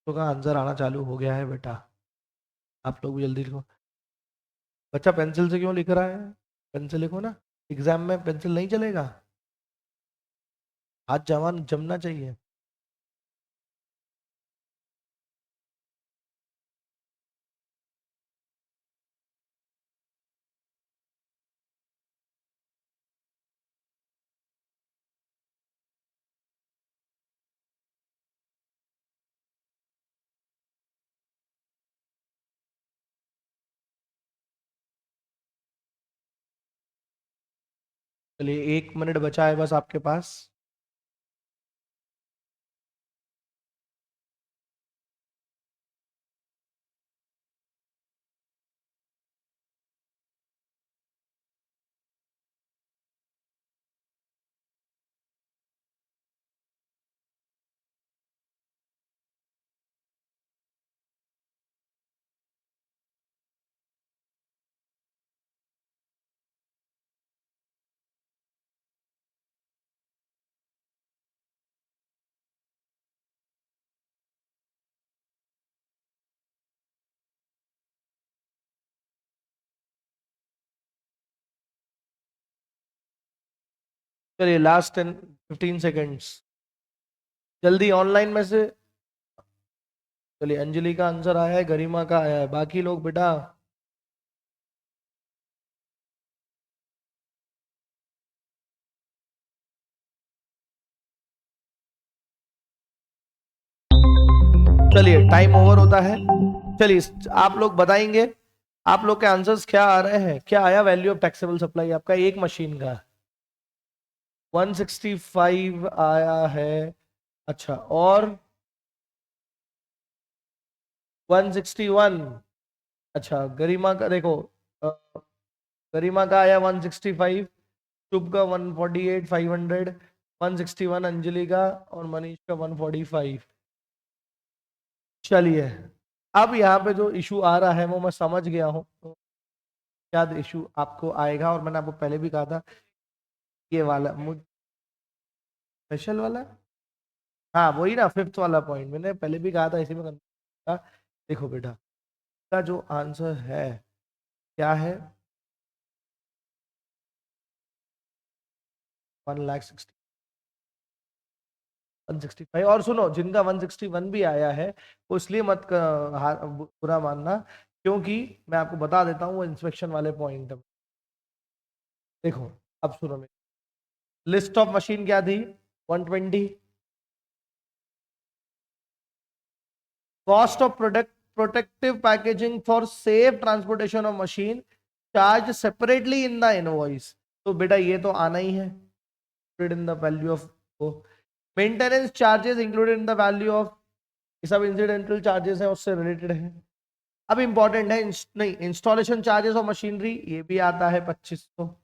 A: तो का आंसर आना चालू हो गया है बेटा, आप लोग भी जल्दी लिखो। बच्चा पेंसिल से क्यों लिख रहा है? पेंसिल लिखो ना, एग्जाम में पेंसिल नहीं चलेगा, हाथ जवान जमना चाहिए। चलिए 1 मिनट बचा है बस आपके पास। चलिए लास्ट 10-15 सेकेंड्स, जल्दी ऑनलाइन में से। चलिए अंजलि का आंसर आया है, गरिमा का आया है, बाकी लोग बेटा। चलिए टाइम ओवर होता है। चलिए आप लोग बताएंगे, आप लोग के आंसर्स क्या आ रहे हैं, क्या आया वैल्यू ऑफ टैक्सेबल सप्लाई आपका एक मशीन का? 165 आया है। अच्छा, और 161। अच्छा गरिमा का देखो, अ, गरिमा का आया 165, शुभ का 148 500, 161 अंजलि का, और मनीष का 145। चलिए अब यहाँ पे जो इशू आ रहा है वो मैं समझ गया हूँ, तो क्या इशू आपको आएगा, और मैंने आपको पहले भी कहा था ये वाला मुझ स्पेशल वाला। हाँ वही ना, फिफ्थ वाला पॉइंट मैंने पहले भी कहा था, इसी में था। देखो बेटा, का जो आंसर है क्या है, 1,60,000 165। और सुनो, जिनका 161 भी आया है वो इसलिए मत बुरा मानना, क्योंकि मैं आपको बता देता हूँ वो इंस्पेक्शन वाले पॉइंट। देखो अब सुनो, मेरी लिस्ट ऑफ मशीन क्या थी? 120। Cost of product protective packaging for safe transportation of machine charge separately in the invoice. तो बेटा ये तो आना ही है, in the value of maintenance charges included in the value of, ये सब इंसिडेंटल चार्जेस हैं, उससे रिलेटेड है। अब इंपॉर्टेंट है नहीं, इंस्टॉलेशन चार्जेस और मशीनरी ये भी आता है 2500।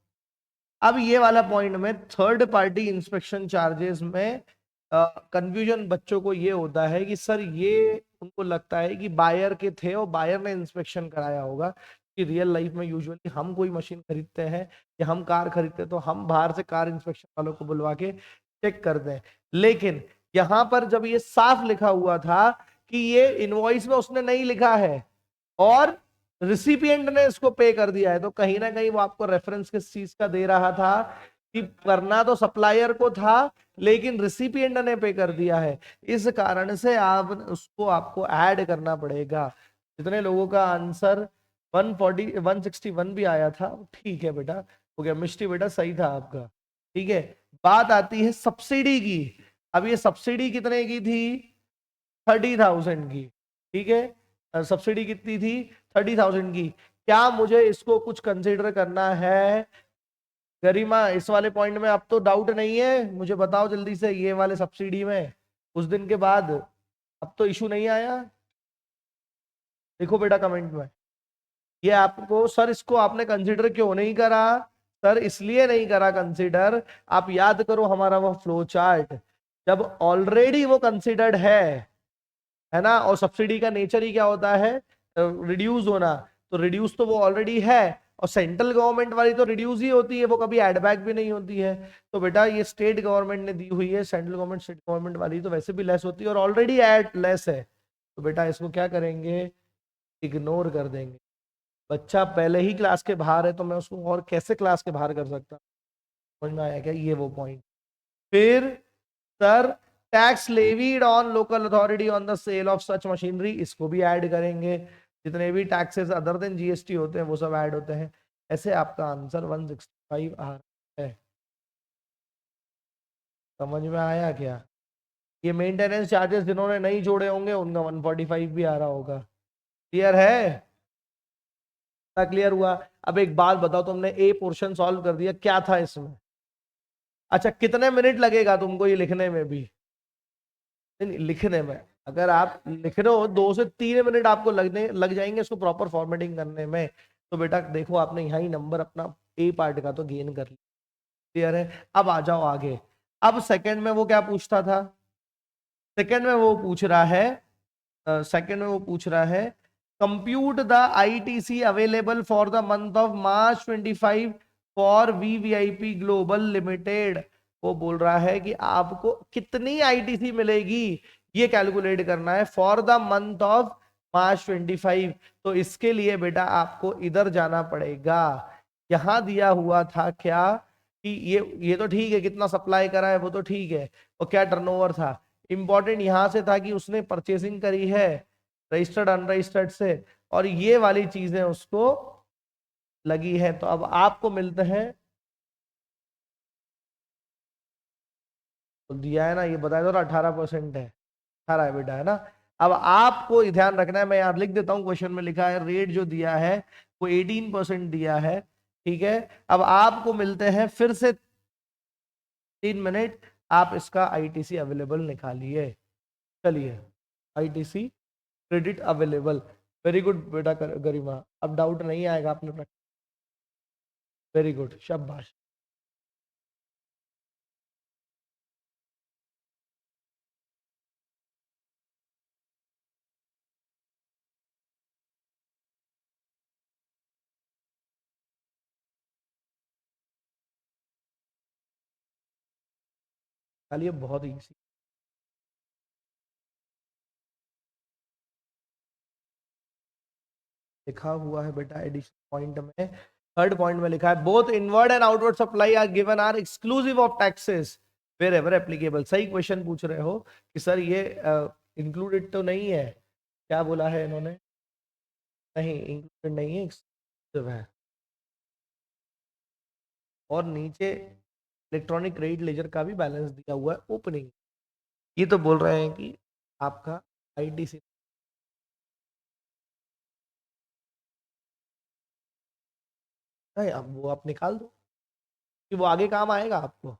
A: अब ये वाला पॉइंट में थर्ड पार्टी इंस्पेक्शन चार्जेस में कंफ्यूजन बच्चों को ये होता है कि सर ये उनको लगता है कि बायर के थे और बायर ने इंस्पेक्शन कराया होगा, कि रियल लाइफ में यूजुअली हम कोई मशीन खरीदते हैं या हम कार खरीदते हैं तो हम बाहर से कार इंस्पेक्शन वालों को बुलवा के चेक करते हैं। लेकिन यहां पर जब ये साफ लिखा हुआ था कि ये इनवॉइस में उसने नहीं लिखा है और रिसिपिएंट ने इसको पे कर दिया है, तो कहीं ना कहीं वो आपको रेफरेंस किस चीज का दे रहा था कि करना तो सप्लायर को था लेकिन रिसिपिएंट ने पे कर दिया है। इस कारण से आप उसको आपको ऐड करना पड़ेगा। जितने लोगों का आंसर 140 161 भी आया था, ठीक है बेटा, हो गया। मिष्टी बेटा सही था आपका, ठीक है। बात आती है सब्सिडी की। अब ये सब्सिडी कितने की थी? 30,000 की, ठीक है। सब्सिडी कितनी थी? 30,000 की। क्या मुझे इसको कुछ कंसिडर करना है? गरिमा, इस वाले पॉइंट में अब तो डाउट नहीं है? मुझे बताओ जल्दी से, ये वाले सब्सिडी में उस दिन के बाद अब तो इशू नहीं आया? देखो बेटा कमेंट में, ये आपको सर इसको आपने कंसिडर क्यों नहीं करा? सर इसलिए नहीं करा कंसिडर, आप याद करो हमारा वो फ्लो चार्ट, जब ऑलरेडी वो कंसिडर्ड है ना, और सब्सिडी का नेचर ही क्या होता है? रिड्यूस होना। तो रिड्यूस तो वो ऑलरेडी है, और सेंट्रल गवर्नमेंट वाली तो रिड्यूस ही होती है, वो कभी एड बैक भी नहीं होती है। तो बेटा ये स्टेट गवर्नमेंट ने दी हुई है, सेंट्रल गवर्नमेंट स्टेट गवर्नमेंट वाली तो वैसे भी लेस होती है और ऑलरेडी एड लेस है। तो बेटा इसको क्या करेंगे? इग्नोर कर देंगे। बच्चा पहले ही क्लास के बाहर है तो मैं उसको और कैसे क्लास के बाहर कर सकता? समझ में आया क्या? ये वो पॉइंट। फिर sir tax levied on local authority on the sale of such machinery, इसको भी ऐड करेंगे। जितने भी टैक्सेस अदर देन जीएसटी होते हैं वो सब ऐड होते हैं। ऐसे आपका आंसर 165 आ रहा है। समझ में आया क्या? ये मेंटेनेंस चार्जेस जिन्होंने नहीं जोड़े होंगे उनका 145 भी आ रहा होगा। क्लियर है? क्लियर हुआ? अब एक बात बताओ, तुमने ए पोर्शन सॉल्व कर दिया, क्या था इसमें? अच्छा, कितने मिनट लगेगा तुमको ये लिखने में भी? नहीं, लिखने में अगर आप लिख रहे हो 2 से 3 मिनट आपको लग जाएंगे इसको प्रॉपर फॉर्मेटिंग करने में। तो बेटा देखो आपने यहाँ ही नंबर अपना ए पार्ट का तो गेन कर लिया। क्लियर है? अब आ जाओ आगे। अब सेकंड में वो क्या पूछता था? सेकंड में वो पूछ रहा है, सेकंड में वो पूछ रहा है, compute the ITC available for the month of March 25 for VVIP global limited. वो बोल रहा है कि आपको कितनी आईटीसी मिलेगी ये कैलकुलेट करना है for the month of March 25। तो इसके लिए बेटा आपको इधर जाना पड़ेगा। यहां दिया हुआ था क्या कि ये तो ठीक है, कितना सप्लाई करा है वो तो ठीक है, और क्या टर्नओवर था। इंपॉर्टेंट यहां से था कि उसने परचेसिंग करी है रजिस्टर्ड अनरजिस्टर्ड से, और ये वाली चीजें उसको लगी है। तो अब आपको मिलते हैं, तो दिया है ना, ये बताया तो 18% है, 18 है बेटा, है ना। अब आपको ध्यान रखना है, मैं यहाँ लिख देता हूँ, क्वेश्चन में लिखा है रेट जो दिया है वो 18% दिया है, ठीक है। अब आपको मिलते हैं फिर से 3 मिनट, आप इसका आईटीसी अवेलेबल निकालिए। चलिए, ITC credit available. Very good बेटा गरिमा, अब डाउट नहीं आएगा आपने। वेरी गुड, शाबाश। चलिए बहुत इजी लिखा हुआ है बेटा एडिशन पॉइंट में। थर्ड पॉइंट में लिखा है both inward and outward supply are given are exclusive of taxes wherever applicable. सही क्वेश्चन पूछ रहे हो कि सर ये इंक्लूडेड तो नहीं है, क्या बोला है इन्होंने? नहीं इंक्लूडेड नहीं है, एक्सक्लूसिव है। और नीचे इलेक्ट्रॉनिक क्रेडिट लेजर का भी बैलेंस दिया हुआ है ओपनिंग। ये तो बोल रहे हैं कि आपका आईटीसी, अब वो आप निकाल दो कि वो आगे काम आएगा आपको।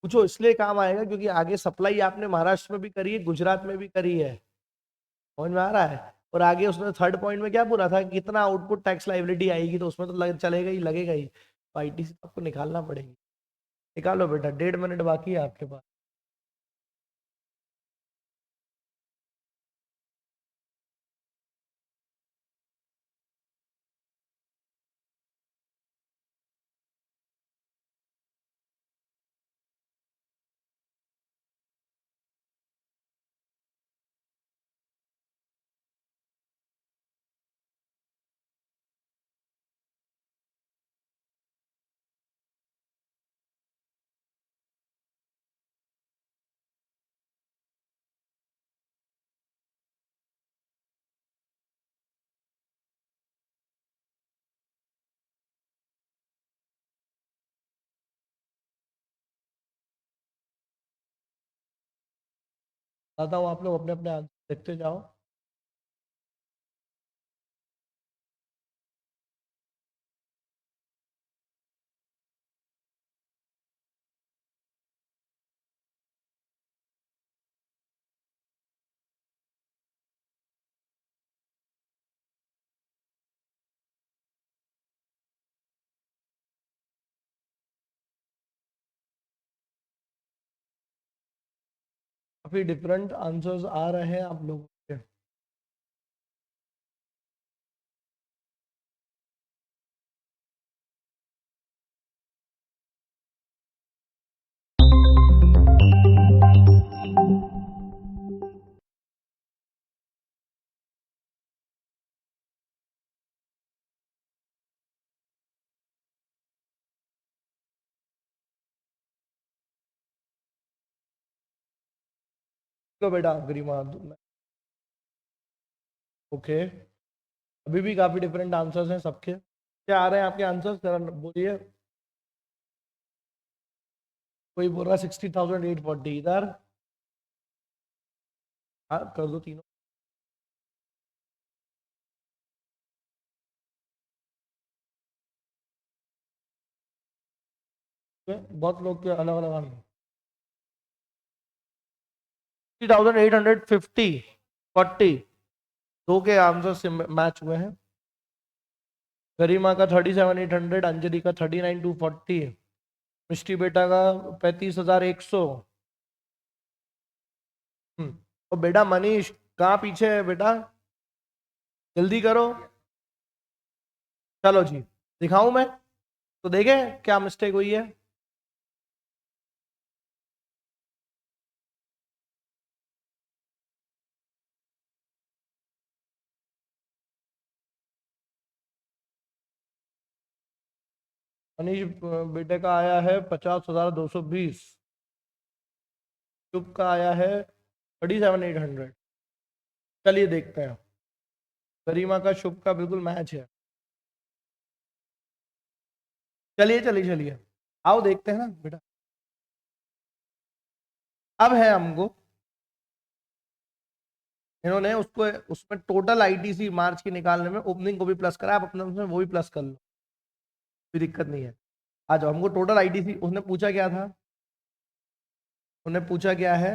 A: पूछो, इसलिए काम आएगा क्योंकि आगे सप्लाई आपने महाराष्ट्र में भी करी है, गुजरात में भी करी है। समझ में आ रहा है? और आगे उसने थर्ड पॉइंट में क्या बोला था, कितना आउटपुट टैक्स लाइबिलिटी आएगी, तो उसमें तो चलेगा ही, लगेगा ही। आईटीसी तो आपको निकालना पड़ेगी। निकालो बेटा, 1.5 मिनट बाकी है आपके पास। बताता हूँ, आप लोग अपने अपने आंसर देखते जाओ। काफी डिफरेंट आंसर्स आ रहे हैं आप लोगों के। तो बेटा गरिमा, ओके, अभी भी काफी डिफरेंट आंसर्स हैं सबके। क्या आ रहे हैं आपके आंसर्स, जरा बोलिए। कोई बोल रहा 60,840 इधर। हाँ कर दो तीनों। बहुत लोग के अलग अलग आंसर। 60,850 40 दो के आंसर से मैच हुए हैं। गरिमा का 37,800, अंजलि का 39,240, मिष्टी बेटा का 35,100। और बेटा मनीष कहाँ पीछे है बेटा, जल्दी करो। चलो जी, दिखाऊं मैं, तो देखें क्या मिस्टेक हुई है। मनीष बेटे का आया है 50,220, शुभ का आया है 37,800। चलिए देखते हैं, गरिमा का शुभ का बिल्कुल मैच है। चलिए चलिए चलिए, आओ देखते हैं ना बेटा। अब है हमको, इन्होंने उसको उसमें टोटल आईटीसी मार्च की निकालने में ओपनिंग को भी प्लस करा, आप अपने उसमें वो भी प्लस कर लो, कोई दिक्कत नहीं है। आ जाओ, हमको टोटल आईटीसी उसने पूछा क्या था, उन्हें पूछा क्या है,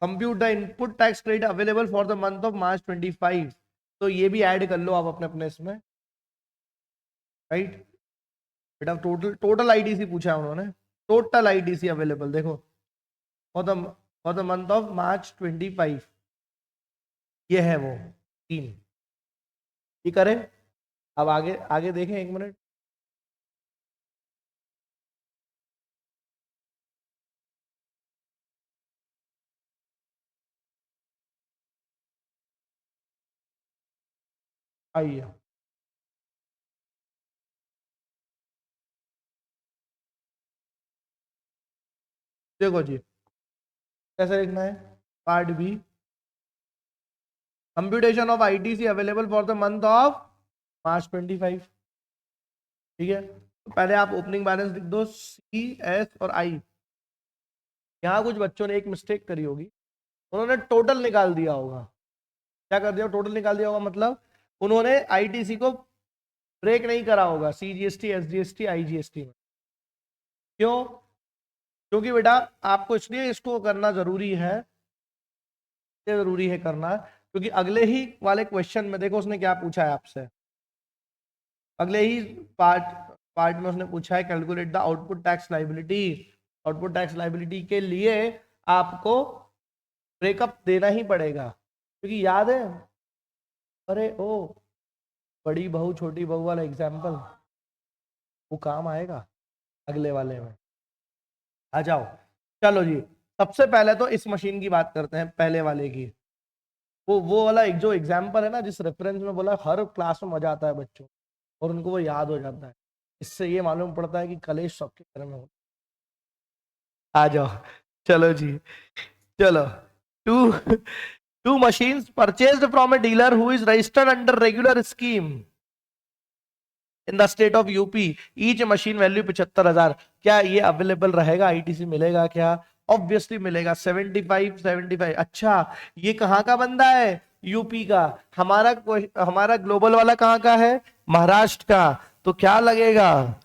A: compute the input tax credit available for the month of March 25। तो ये भी ऐड कर लो आप अपने अपने इसमें, राइट। बेटा टोटल टोटल आईटीसी पूछा है उन्होंने, टोटल आईटीसी अवेलेबल देखो for the month of March 25, ये है वो तीन। ये करें, अब आगे आगे देखें, एक मिनट। आइए देखो जी, कैसे लिखना है, part B, computation of ITC available for the month of March 25। ठीक है, तो पहले आप ओपनिंग बैलेंस लिख दो, सी एस और आई। यहाँ कुछ बच्चों ने एक मिस्टेक करी होगी, उन्होंने टोटल निकाल दिया होगा। क्या कर दिया, टोटल निकाल दिया होगा, मतलब उन्होंने आईटीसी को ब्रेक नहीं करा होगा सीजीएसटी, एसजीएसटी, आईजीएसटी में। क्यों, क्योंकि बेटा आपको इसलिए इसको करना जरूरी है, ये जरूरी है करना, क्योंकि अगले ही वाले क्वेश्चन में देखो उसने क्या पूछा है आपसे। अगले ही पार्ट पार्ट में उसने पूछा है calculate the output tax liability. Output tax liability के लिए आपको ब्रेकअप देना ही पड़ेगा, क्योंकि याद है, अरे ओ बड़ी बहू छोटी बहू वाला एग्जाम्पल, वो काम आएगा अगले वाले में। आ जाओ, चलो जी, सबसे पहले तो इस मशीन की बात करते हैं, पहले वाले की। वो वाला एक जो एग्जाम्पल है ना, जिस रेफरेंस में बोला, हर क्लास में मजा आता है बच्चों, और उनको वो याद हो जाता है। इससे ये मालूम पड़ता है कि कलेश सबके घर में होता है। आ जाओ, चलो जी, चलो। Two two machines purchased from a dealer who is registered under regular scheme in the state of UP, each machine value 75,000। क्या ये अवेलेबल रहेगा, आईटीसी मिलेगा क्या, ऑब्वियसली मिलेगा 75 75। अच्छा, ये कहाँ का बंदा है? यूपी का। हमारा ग्लोबल वाला कहाँ का है? महाराष्ट्र का। तो क्या लगेगा?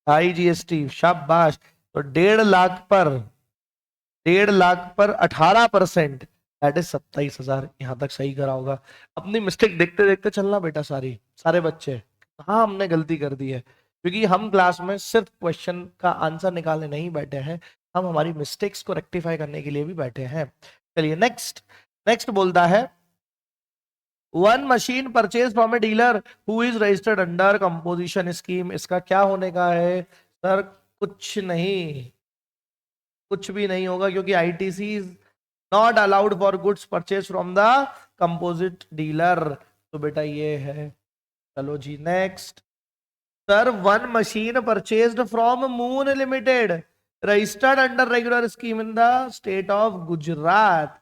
A: आईजीएसटी। शाबाश। तो 1.5 लाख पर 18%, दैट इज 27,000। यहां तक सही करा होगा। अपनी मिस्टेक देखते देखते चलना बेटा, सारे बच्चे कहाँ हमने गलती कर दी है, क्योंकि हम क्लास में सिर्फ क्वेश्चन का आंसर निकालने नहीं बैठे हैं, हम हमारी मिस्टेक्स को रेक्टिफाई करने के लिए भी बैठे हैं। चलिए नेक्स्ट। नेक्स्ट बोलता है, one machine purchase from a dealer who is registered under composition scheme. इसका क्या होने का है सर? कुछ नहीं, कुछ भी नहीं होगा, क्योंकि ITC is not allowed for goods purchase from the composite dealer. तो बेटा ये है। चलो जी next. Sir, one machine purchased from Moon limited registered under regular scheme in the state of Gujarat.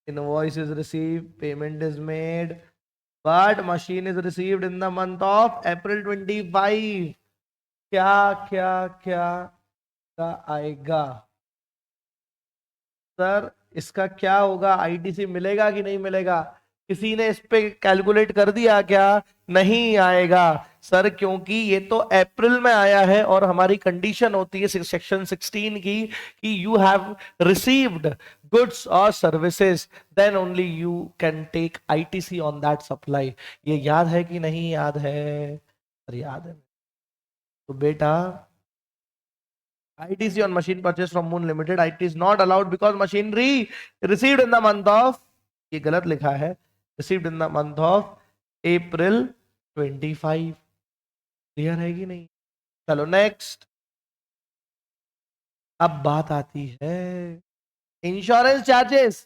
A: Invoice is receive, payment is made, but machine is received in the month of April 25। क्या क्या क्या का आएगा sir? इसका क्या होगा? ITC मिलेगा कि नहीं मिलेगा? किसी ने इस पे कैलकुलेट कर दिया क्या? नहीं आएगा सर, क्योंकि ये तो अप्रैल में आया है और हमारी कंडीशन होती है सेक्शन 16 की कि यू हैव रिसीव्ड गुड्स और services, then only you can take ITC on that supply. ये याद है कि नहीं याद है? अरे याद है। तो बेटा, ITC on machine purchase from Moon Limited, IT is not allowed because machinery received in the month of, ये गलत लिखा है, received in the month of April 25। Clear है कि नहीं? चलो नेक्स्ट। अब बात आती है insurance charges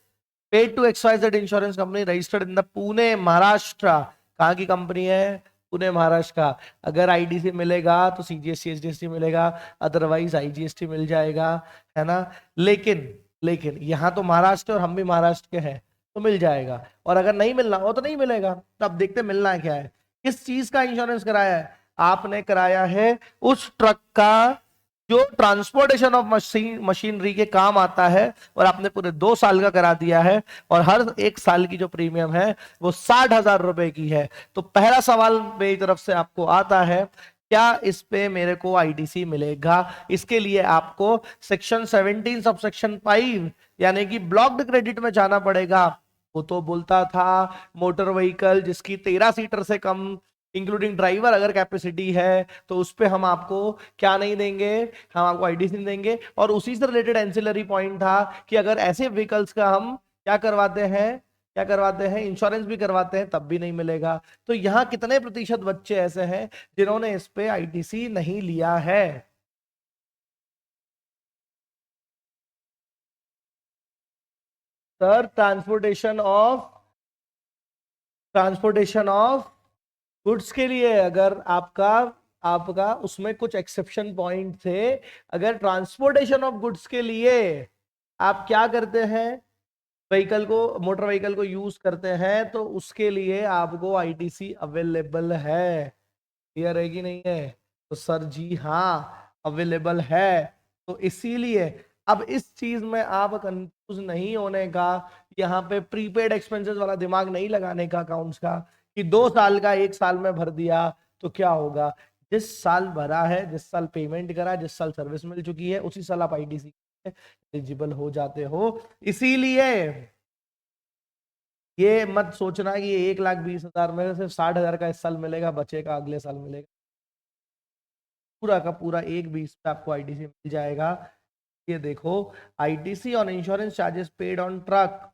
A: paid to XYZ insurance company registered in the Pune Maharashtra. कहाँ की कंपनी है? पुणे महाराष्ट्र का। अगर आईडीसी मिलेगा तो सीजीएसटी एसजीएसटी मिलेगा, अदरवाइज आईजीएसटी मिल जाएगा, है ना। लेकिन लेकिन यहाँ तो महाराष्ट्र और हम भी महाराष्ट्र के हैं, तो मिल जाएगा। और अगर नहीं मिलना हो तो नहीं मिलेगा। तो अब देखते मिलना क्या है। किस चीज का इंश्योरेंस कराया है? आपने कराया है उस ट्रक का जो ट्रांसपोर्टेशन ऑफ मशीनरी के काम आता है, और आपने पूरे 2 साल का करा दिया है, और हर 1 साल की जो प्रीमियम है वो 60,000 रुपए की है। तो पहला सवाल मेरी तरफ से आपको आता है, क्या इस पे मेरे को आईटीसी मिलेगा? इसके लिए आपको सेक्शन 17 सब सेक्शन 5 यानी कि ब्लॉक्ड क्रेडिट में जाना पड़ेगा। वो तो बोलता था मोटर व्हीकल जिसकी 13 सीटर से कम इंक्लूडिंग ड्राइवर अगर कैपेसिटी है तो उस पे हम आपको क्या नहीं देंगे, हम आपको आईटीसी नहीं देंगे। और उसी से रिलेटेड एंसिलरी पॉइंट था कि अगर ऐसे व्हीकल्स का हम क्या करवाते हैं इंश्योरेंस भी करवाते हैं, तब भी नहीं मिलेगा। तो यहाँ कितने प्रतिशत बच्चे ऐसे हैं जिन्होंने इस पे आईटीसी नहीं लिया है? सर, ट्रांसपोर्टेशन ऑफ गुड्स के लिए अगर आपका आपका उसमें कुछ एक्सेप्शन पॉइंट थे। अगर ट्रांसपोर्टेशन ऑफ गुड्स के लिए आप क्या करते हैं, व्हीकल को, मोटर व्हीकल को यूज करते हैं, तो उसके लिए आपको आईटीसी अवेलेबल है। क्लियर है कि नहीं है? तो सर जी हाँ, अवेलेबल है। तो इसीलिए अब इस चीज में आप कंफ्यूज नहीं होने का, यहाँ पे प्रीपेड एक्सपेंसेस वाला दिमाग नहीं लगाने का अकाउंट्स का, कि 2 साल का 1 साल में भर दिया तो क्या होगा। जिस साल भरा है, जिस साल पेमेंट करा, जिस साल सर्विस मिल चुकी है, उसी साल आप आईटीसी एलिजिबल हो जाते हो। इसीलिए ये मत सोचना कि 1,20,000 में सिर्फ 60,000 का इस साल मिलेगा, बचेगा अगले साल मिलेगा। पूरा का पूरा 1,20 पे आपको आईटीसी मिल जाएगा। ये देखो, ITC on insurance charges paid on truck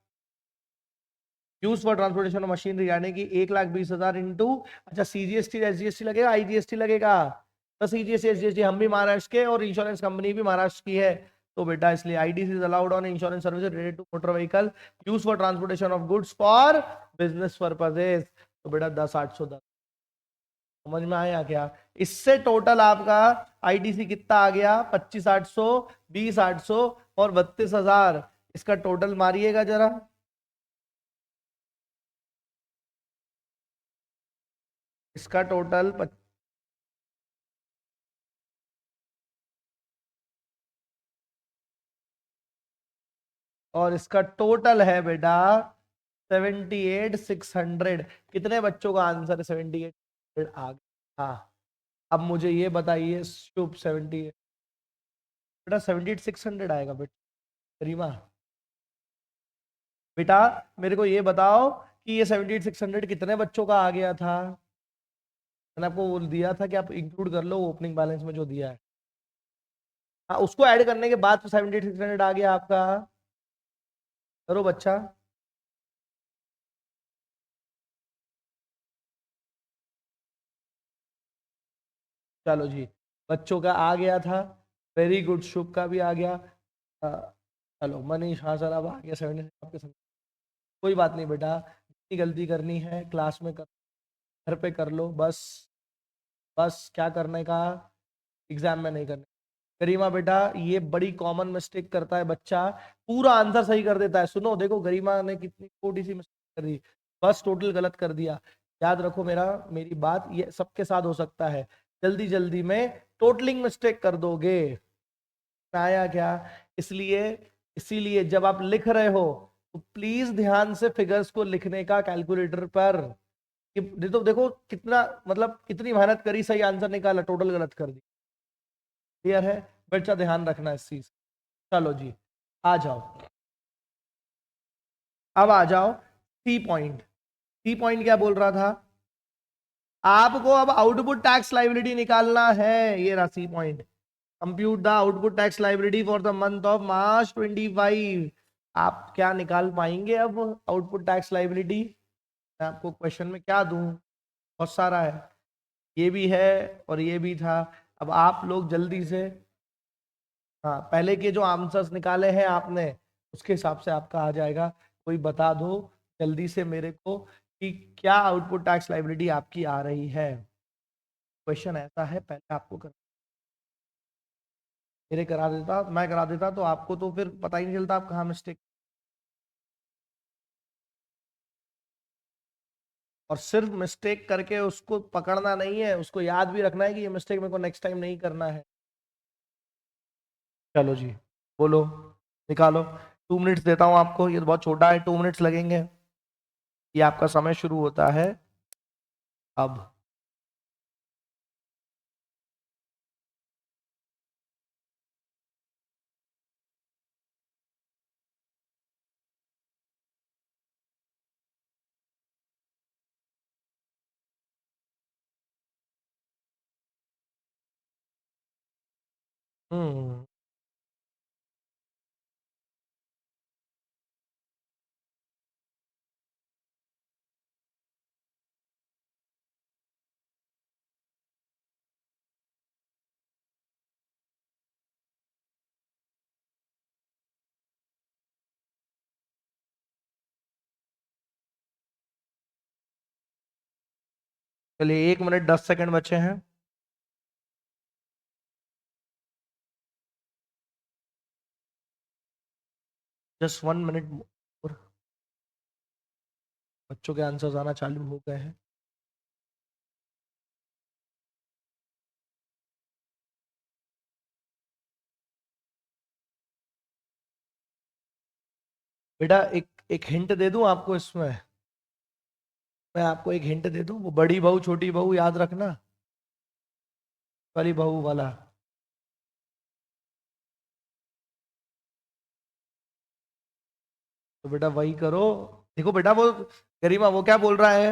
A: use for transportation of machinery, यानी कि 1,20,000 इंटू, अच्छा सीजीएसटी एसजीएसटी लगेगा, आईजीएसटी लगेगा। तो सीजीएसटी एसजीएसटी हम भी महाराष्ट्र के और इंश्योरेंस कंपनी भी महाराष्ट्र की है। तो बेटा इसलिए ITC is allowed on insurance services related to motor vehicle use for transportation of goods for business purposes. तो बेटा 10,810 समझ में आया क्या? इससे टोटल आपका आईटीसी कितना आ गया? 25,800, 20,800 और 32,000। इसका टोटल मारिएगा जरा। इसका टोटल और इसका टोटल है बेटा 78,600। कितने बच्चों का आंसर है 78 आ गया? हाँ, अब मुझे ये बताइए शुभ 78 बेटा 78,600 आएगा बेटा रीमा? बेटा मेरे को ये बताओ कि ये 78,600 कितने बच्चों का आ गया था? मैंने आपको बोल दिया था कि आप इंक्लूड कर लो ओपनिंग बैलेंस में जो दिया है। हाँ, उसको ऐड करने के बाद तो 78,600 आ गया आपका। करो बच्चा। चलो जी, बच्चों का आ गया था। वेरी गुड, शुभ का भी आ गया। चलो मनीष, हाँ सर अब आ गया 70 आपके समझ। कोई बात नहीं बेटा, जितनी गलती करनी है क्लास में कर, घर पे कर लो बस। बस क्या करने का, एग्जाम में नहीं करने। गरिमा बेटा ये बड़ी कॉमन मिस्टेक करता है बच्चा, पूरा आंसर सही कर देता है। सुनो देखो गरिमा ने कितनी छोटी सी मिस्टेक कर दी, बस टोटल गलत कर दिया। याद रखो मेरी बात, ये सबके साथ हो सकता है। जल्दी जल्दी में टोटलिंग मिस्टेक कर दोगे, आया क्या? इसलिए इसीलिए जब आप लिख रहे हो तो प्लीज ध्यान से फिगर्स को लिखने का कैलकुलेटर पर। देखो देखो कितना, मतलब कितनी मेहनत करी, सही आंसर निकाला, टोटल गलत कर दी। क्लियर है बच्चा? ध्यान रखना इस चीज। चलो जी, आ जाओ। अब आ जाओ सी पॉइंट। सी पॉइंट क्या बोल रहा था? आपको अब आउटपुट टैक्स लाइबिलिटी निकालना है। ये रहा C point. Compute the output tax liability for the month of March 25। आप क्या निकाल पाएंगे अब आउटपुट टैक्स लाइबिलिटी? मैं आपको क्वेश्चन में क्या दूं, बहुत सारा है, ये भी है और ये भी था। अब आप लोग जल्दी से, हाँ पहले के जो आंसर्स निकाले हैं आपने उसके हिसाब से आपका आ जाएगा। कोई बता दो जल्दी से मेरे को कि क्या आउटपुट टैक्स लाइबिलिटी आपकी आ रही है। क्वेश्चन ऐसा है, पहले आपको कर, मेरे करा देता, मैं करा देता तो आपको तो फिर पता ही नहीं चलता आप कहाँ मिस्टेक। और सिर्फ मिस्टेक करके उसको पकड़ना नहीं है, उसको याद भी रखना है कि ये मिस्टेक मेरे को नेक्स्ट टाइम नहीं करना है। चलो जी, बोलो, निकालो। 2 मिनट्स देता हूं आपको, ये तो बहुत छोटा है, 2 मिनट्स लगेंगे। ये आपका समय शुरू होता है अब। हम्म चलिए 1 मिनट 10 सेकंड बचे हैं। जस्ट 1 मिनट और, बच्चों के आंसर्स आना चालू हो गए हैं। बेटा एक एक हिंट दे दूं आपको इसमें, मैं आपको एक हिंट दे दूं, वो बड़ी बहू छोटी बहू याद रखना, वाली बहू वाला। तो बेटा वही करो। देखो बेटा वो गरिमा वो क्या बोल रहा है,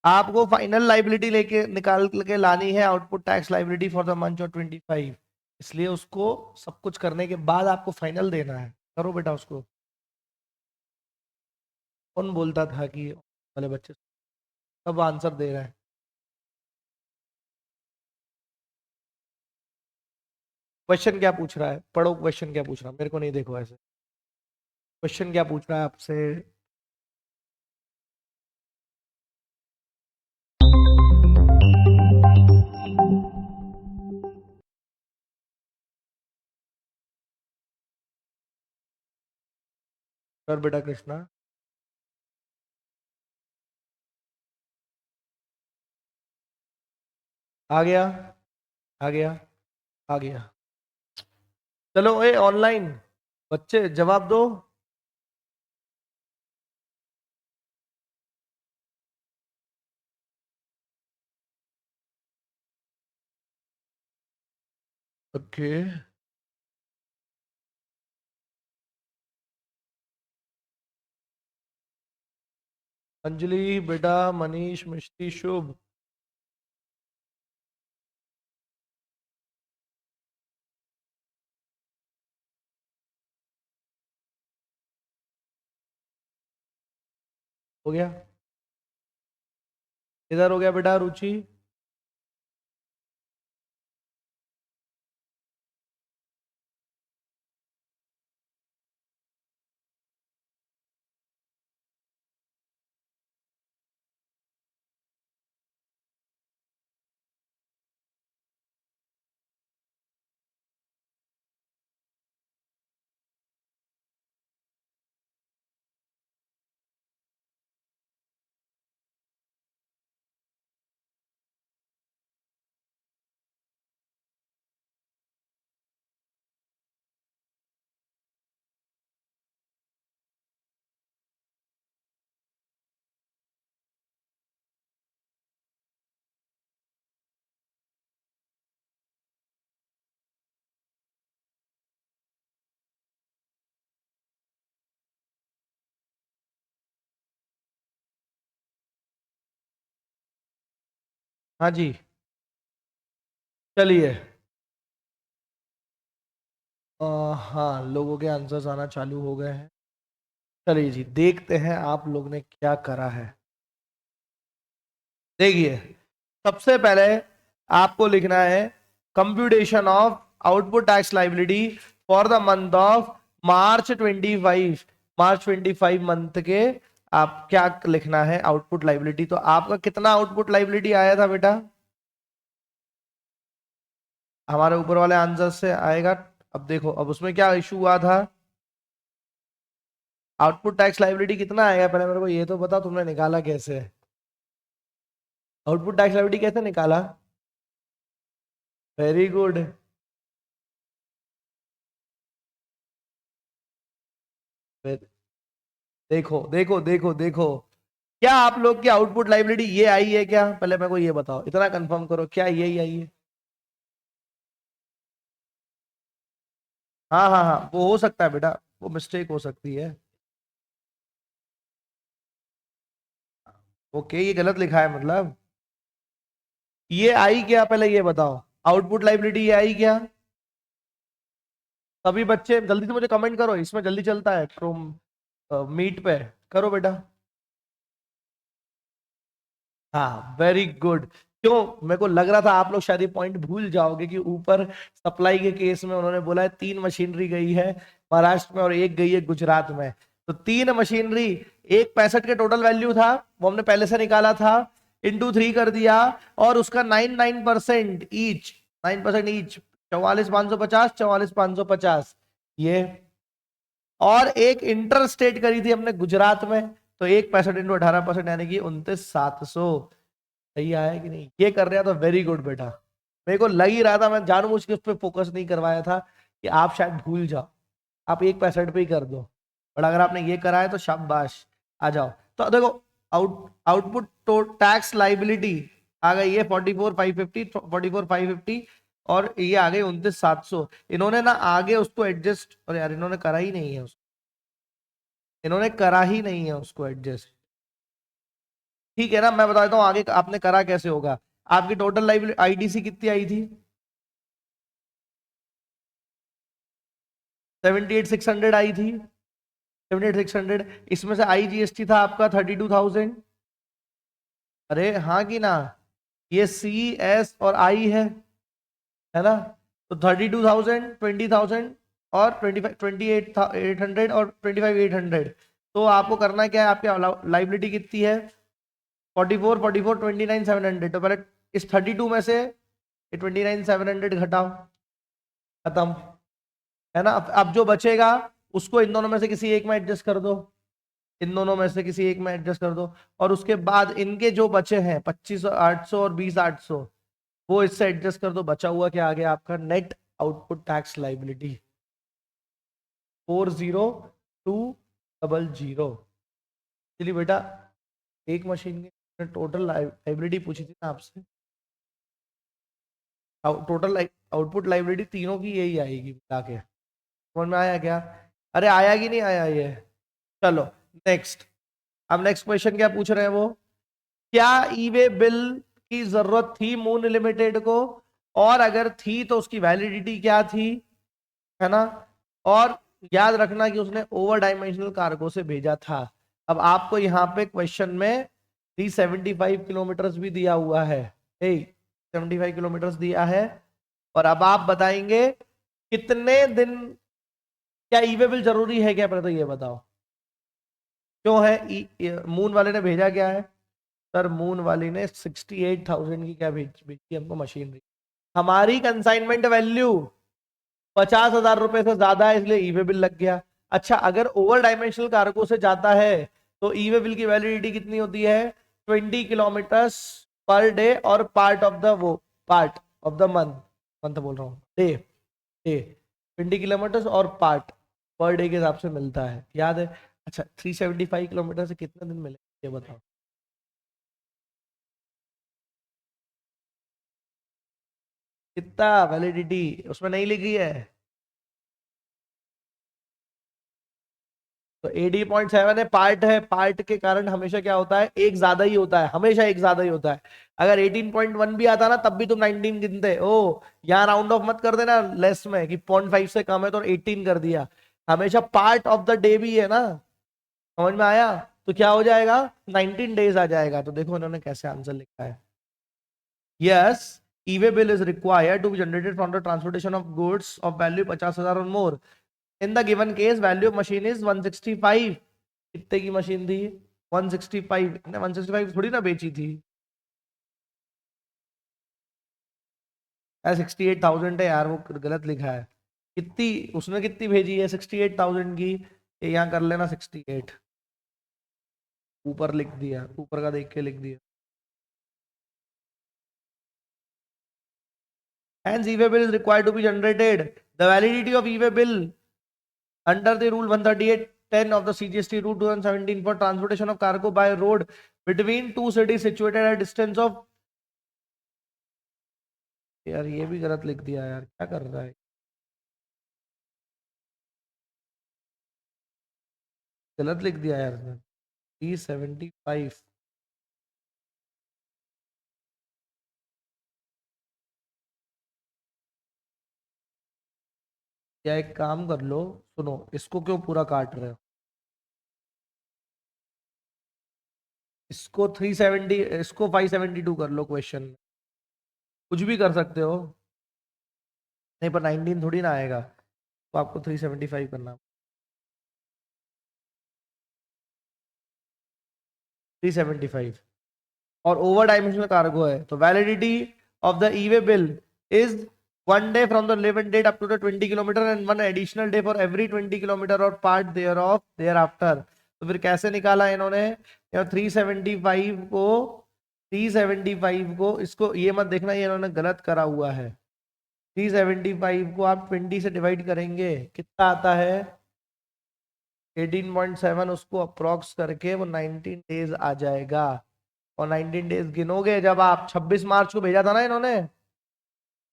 A: आपको फाइनल लाइबिलिटी लेके निकाल के लानी है, output tax liability for the month of 25। इसलिए उसको सब कुछ करने के बाद आपको फाइनल देना है। करो बेटा उसको। कौन बोलता था कि वाले बच्चे सब आंसर दे रहे हैं? क्वेश्चन क्या पूछ रहा है, पढ़ो क्वेश्चन क्या पूछ रहा है, मेरे को नहीं देखो ऐसे। क्वेश्चन क्या पूछ रहा है आपसे? कर बेटा कृष्णा। आ गया, आ गया, आ गया। चलो ए ऑनलाइन, बच्चे जवाब दो। ओके। अंजलि बेटा, मनीष, मिष्टी, शुभ। हो गया। इधर हो गया बेटा, रुचि। हाँ जी। चलिए। हाँ, लोगों के आंसर्स आना चालू हो गए हैं। चलिए जी, देखते हैं आप लोग ने क्या करा है। देखिए, सबसे पहले आपको लिखना है computation of output tax liability for the month of March 25। March 25 month के आप क्या लिखना है आउटपुट लाइबिलिटी। तो आपका कितना आउटपुट लाइबिलिटी आया था बेटा? हमारे ऊपर वाले आंसर से आएगा। अब देखो, अब उसमें क्या इशू हुआ था। आउटपुट टैक्स लाइबिलिटी कितना आएगा पहले मेरे को ये तो बता, तुमने निकाला कैसे? आउटपुट टैक्स लायबिलिटी कैसे निकाला? Very good. देखो देखो देखो देखो, क्या आप लोग की आउटपुट लाइबिलिटी ये आई है क्या? पहले मेरे को ये बताओ, इतना कंफर्म करो, क्या यही आई है? हाँ हाँ हाँ, वो हो सकता है बेटा, वो मिस्टेक हो सकती है। ओके, ये गलत लिखा है मतलब। ये आई क्या पहले ये बताओ? आउटपुट लाइबिलिटी ये आई क्या? सभी बच्चे जल्दी से मुझे कमेंट करो, इसमें जल्दी चलता है क्रोम मीट पे। करो बेटा। हाँ, वेरी गुड। क्यों, मेरे को लग रहा था आप लोग शायद ये पॉइंट भूल जाओगे कि ऊपर सप्लाई के केस में उन्होंने बोला है 3 मशीनरी गई है महाराष्ट्र में और एक गई है गुजरात में। तो 3 मशीनरी, एक 65 के टोटल वैल्यू था, वो हमने पहले से निकाला था, इंटू 3 कर दिया, और उसका 9% ईच, 9% ईच, 44,550, 44,550 ये। और एक इंटर स्टेट करी थी हमने गुजरात में, तो एक 65 इंटू 18% यानी कि 29,700। सही आया कि नहीं? ये कर रहा था, वेरी गुड बेटा। मेरे को लग ही रहा था, मैं जानबूझ के उस पर फोकस नहीं करवाया था कि आप शायद भूल जाओ, आप एक 65 पे ही कर दो। बट अगर आपने ये करा है तो शाबाश। आ जाओ। तो देखो, आउटपुट तो टैक्स लाइबिलिटी आ गई है 44,550, 44,550, और ये आ गई 29,700। इन्होंने ना आगे उसको एडजस्ट, और यार इन्होंने करा ही नहीं है इन्होंने करा ही नहीं है उसको एडजस्ट। ठीक है ना, मैं बता देता हूँ आगे आपने करा कैसे होगा। आपकी टोटल लाइबिलिटी आईडीसी कितनी आई थी? 78,600 आई थी। 78,600, इसमें से आईजीएसटी था आपका 32,000। अरे हाँ कि ना? ये सी एस और आई है ना? तो 32,000, 20,000 और 25, 28,800 और 25,800। तो आपको करना क्या है, आपकी लाइबिलिटी कितनी है? 44, 44, 29,700। तो पहले इस 32 में से 29,700 घटाओ, खत्म। है ना? अब जो बचेगा उसको इन दोनों में से किसी एक में एडजस्ट कर दो, इन दोनों में से किसी एक में एडजस्ट कर दो। और उसके बाद इनके जो बचे हैं 25,800 और 20,800, वो इससे एडजस्ट कर दो। बचा हुआ क्या आ गया आपका? Net output tax liability. 40,200। चलिए बेटा, एक मशीन की टोटल लाइब्रेरी पूछी थी ना आपसे, टोटल आउटपुट लाइब्रेरी तीनों की यही आएगी मिला के। समझ में आया क्या? अरे आया कि नहीं आया ये? चलो नेक्स्ट। अब नेक्स्ट क्वेश्चन क्या पूछ रहे हैं वो, क्या ईवे बिल की जरूरत थी मून लिमिटेड को, और अगर थी तो उसकी वैलिडिटी क्या थी, है ना? और याद रखना कि उसने ओवर डायमेंशनल कार्गो से भेजा था। अब आपको यहाँ पे क्वेश्चन में 375 किलोमीटर भी दिया हुआ है, 75 किलोमीटर दिया है। और अब आप बताएंगे कितने दिन, क्या ईवे बिल जरूरी है क्या, पहले तो ये बताओ क्यों है? मून वाले ने भेजा क्या है? सर मून वाली ने 68,000 की क्या भेजी हमको मशीनरी। हमारी कंसाइनमेंट वैल्यू 50,000 रुपए से ज्यादा है, इसलिए ईवे बिल लग गया। अच्छा, अगर ओवर डायमेंशनल कार्गो से जाता है तो ईवे बिल की वैलिडिटी कितनी होती है? 20 किलोमीटर पर डे और पार्ट ऑफ द वो part of the month, month बोल रहा हूँ, डे डे 20 किलोमीटर और पार्ट पर डे के हिसाब से मिलता है, याद है? अच्छा, 375 किलोमीटर से कितने दिन मिले ये बताओ। कितना वैलिडिटी उसमें नहीं लिखी है? तो 80.7 है, पार्ट है, पार्ट के कारण हमेशा क्या होता है, एक ज्यादा ही होता है, हमेशा एक ज्यादा ही होता है। अगर 18.1 भी आता ना तब भी तुम 19 गिनते। ओ, यहाँ राउंड ऑफ मत कर देना लेस में कि 0.5 से कम है तो 18 कर दिया। हमेशा पार्ट ऑफ द डे भी है ना। समझ में आया? तो क्या हो जाएगा, 19 डेज आ जाएगा। तो देखो उन्होंने कैसे आंसर लिखा है। Yes, e-way bill is required to be generated from the transportation of goods of value 50,000 और more. In the given case value of machine is 165। कितने की मशीन थी? 165। 165 थोड़ी ना बेची थी, 68,000 है यार, वो गलत लिखा है। कितनी उसने कितनी भेजी है? 68,000 की। ये यहाँ कर लेना 68, ऊपर लिख दिया, ऊपर का देख के लिख दिया। Hence, e-way bill is required to be generated. The validity of e-way bill under the rule 138(10) of the CGST Rule 2017 for transportation of cargo by road between two cities situated at a distance of, यार ये भी गलत लिख दिया यार, क्या कर रहा है? गलत लिख दिया यार इसने। 375। या एक काम कर लो, सुनो, इसको क्यों पूरा काट रहे हो? इसको 370, इसको 572 कर लो क्वेश्चन में, कुछ भी कर सकते हो। नहीं पर 19 थोड़ी ना आएगा, तो आपको 375 करना। 375 और ओवर डायमेंशनल कार्गो है, तो validity of the e-way bill is 1 day from the 11 date up to the 20 kilometre and 1 additional day for every 20 kilometre और part thereof thereafter. तो फिर कैसे निकाला इन्होंने? 375 को इसको ये मत देखना, ये इन्होंने गलत करा हुआ है। 375 को आप 20 से डिवाइड करेंगे, कितना आता है? 18.7। उसको अप्रोक्स करके वो 19 डेज आ जाएगा। और 19 डेज गिनोगे जब आप 26 मार्च को भेजा था ना इन्होंने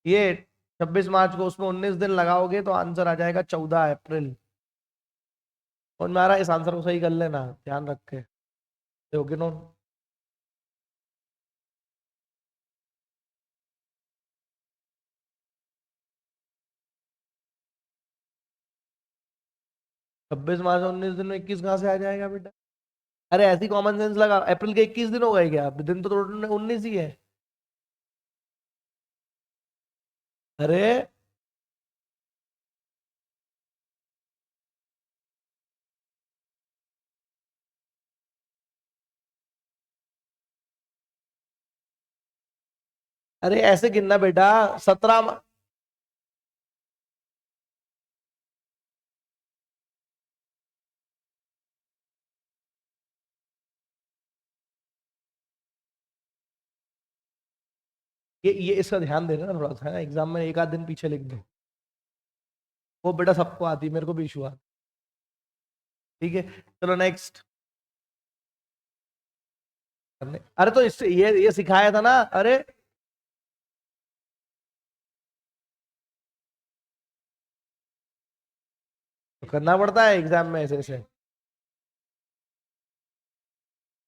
A: ये, 26 मार्च को, उसमें 19 दिन लगाओगे तो आंसर आ जाएगा 14 अप्रैल। और मेरा इस आंसर को सही कर लेना, ध्यान रख के देखो, गिनो। 26 मार्च 19 दिन में 21 कहाँ से आ जाएगा बेटा? अरे ऐसी कॉमन सेंस लगा, अप्रैल के 21 दिन हो गए क्या? दिन तो टोटल 19 ही है। अरे अरे ऐसे गिनना बेटा, 17। ये इसका ध्यान देना ना थोड़ा सा, एग्जाम में एक आध दिन पीछे लिख दो। वो बेटा सबको आती है, मेरे को भी इशू आता है। ठीक है, चलो नेक्स्ट। अरे तो इससे ये सिखाया था ना, अरे तो करना पड़ता है एग्जाम में ऐसे ऐसे।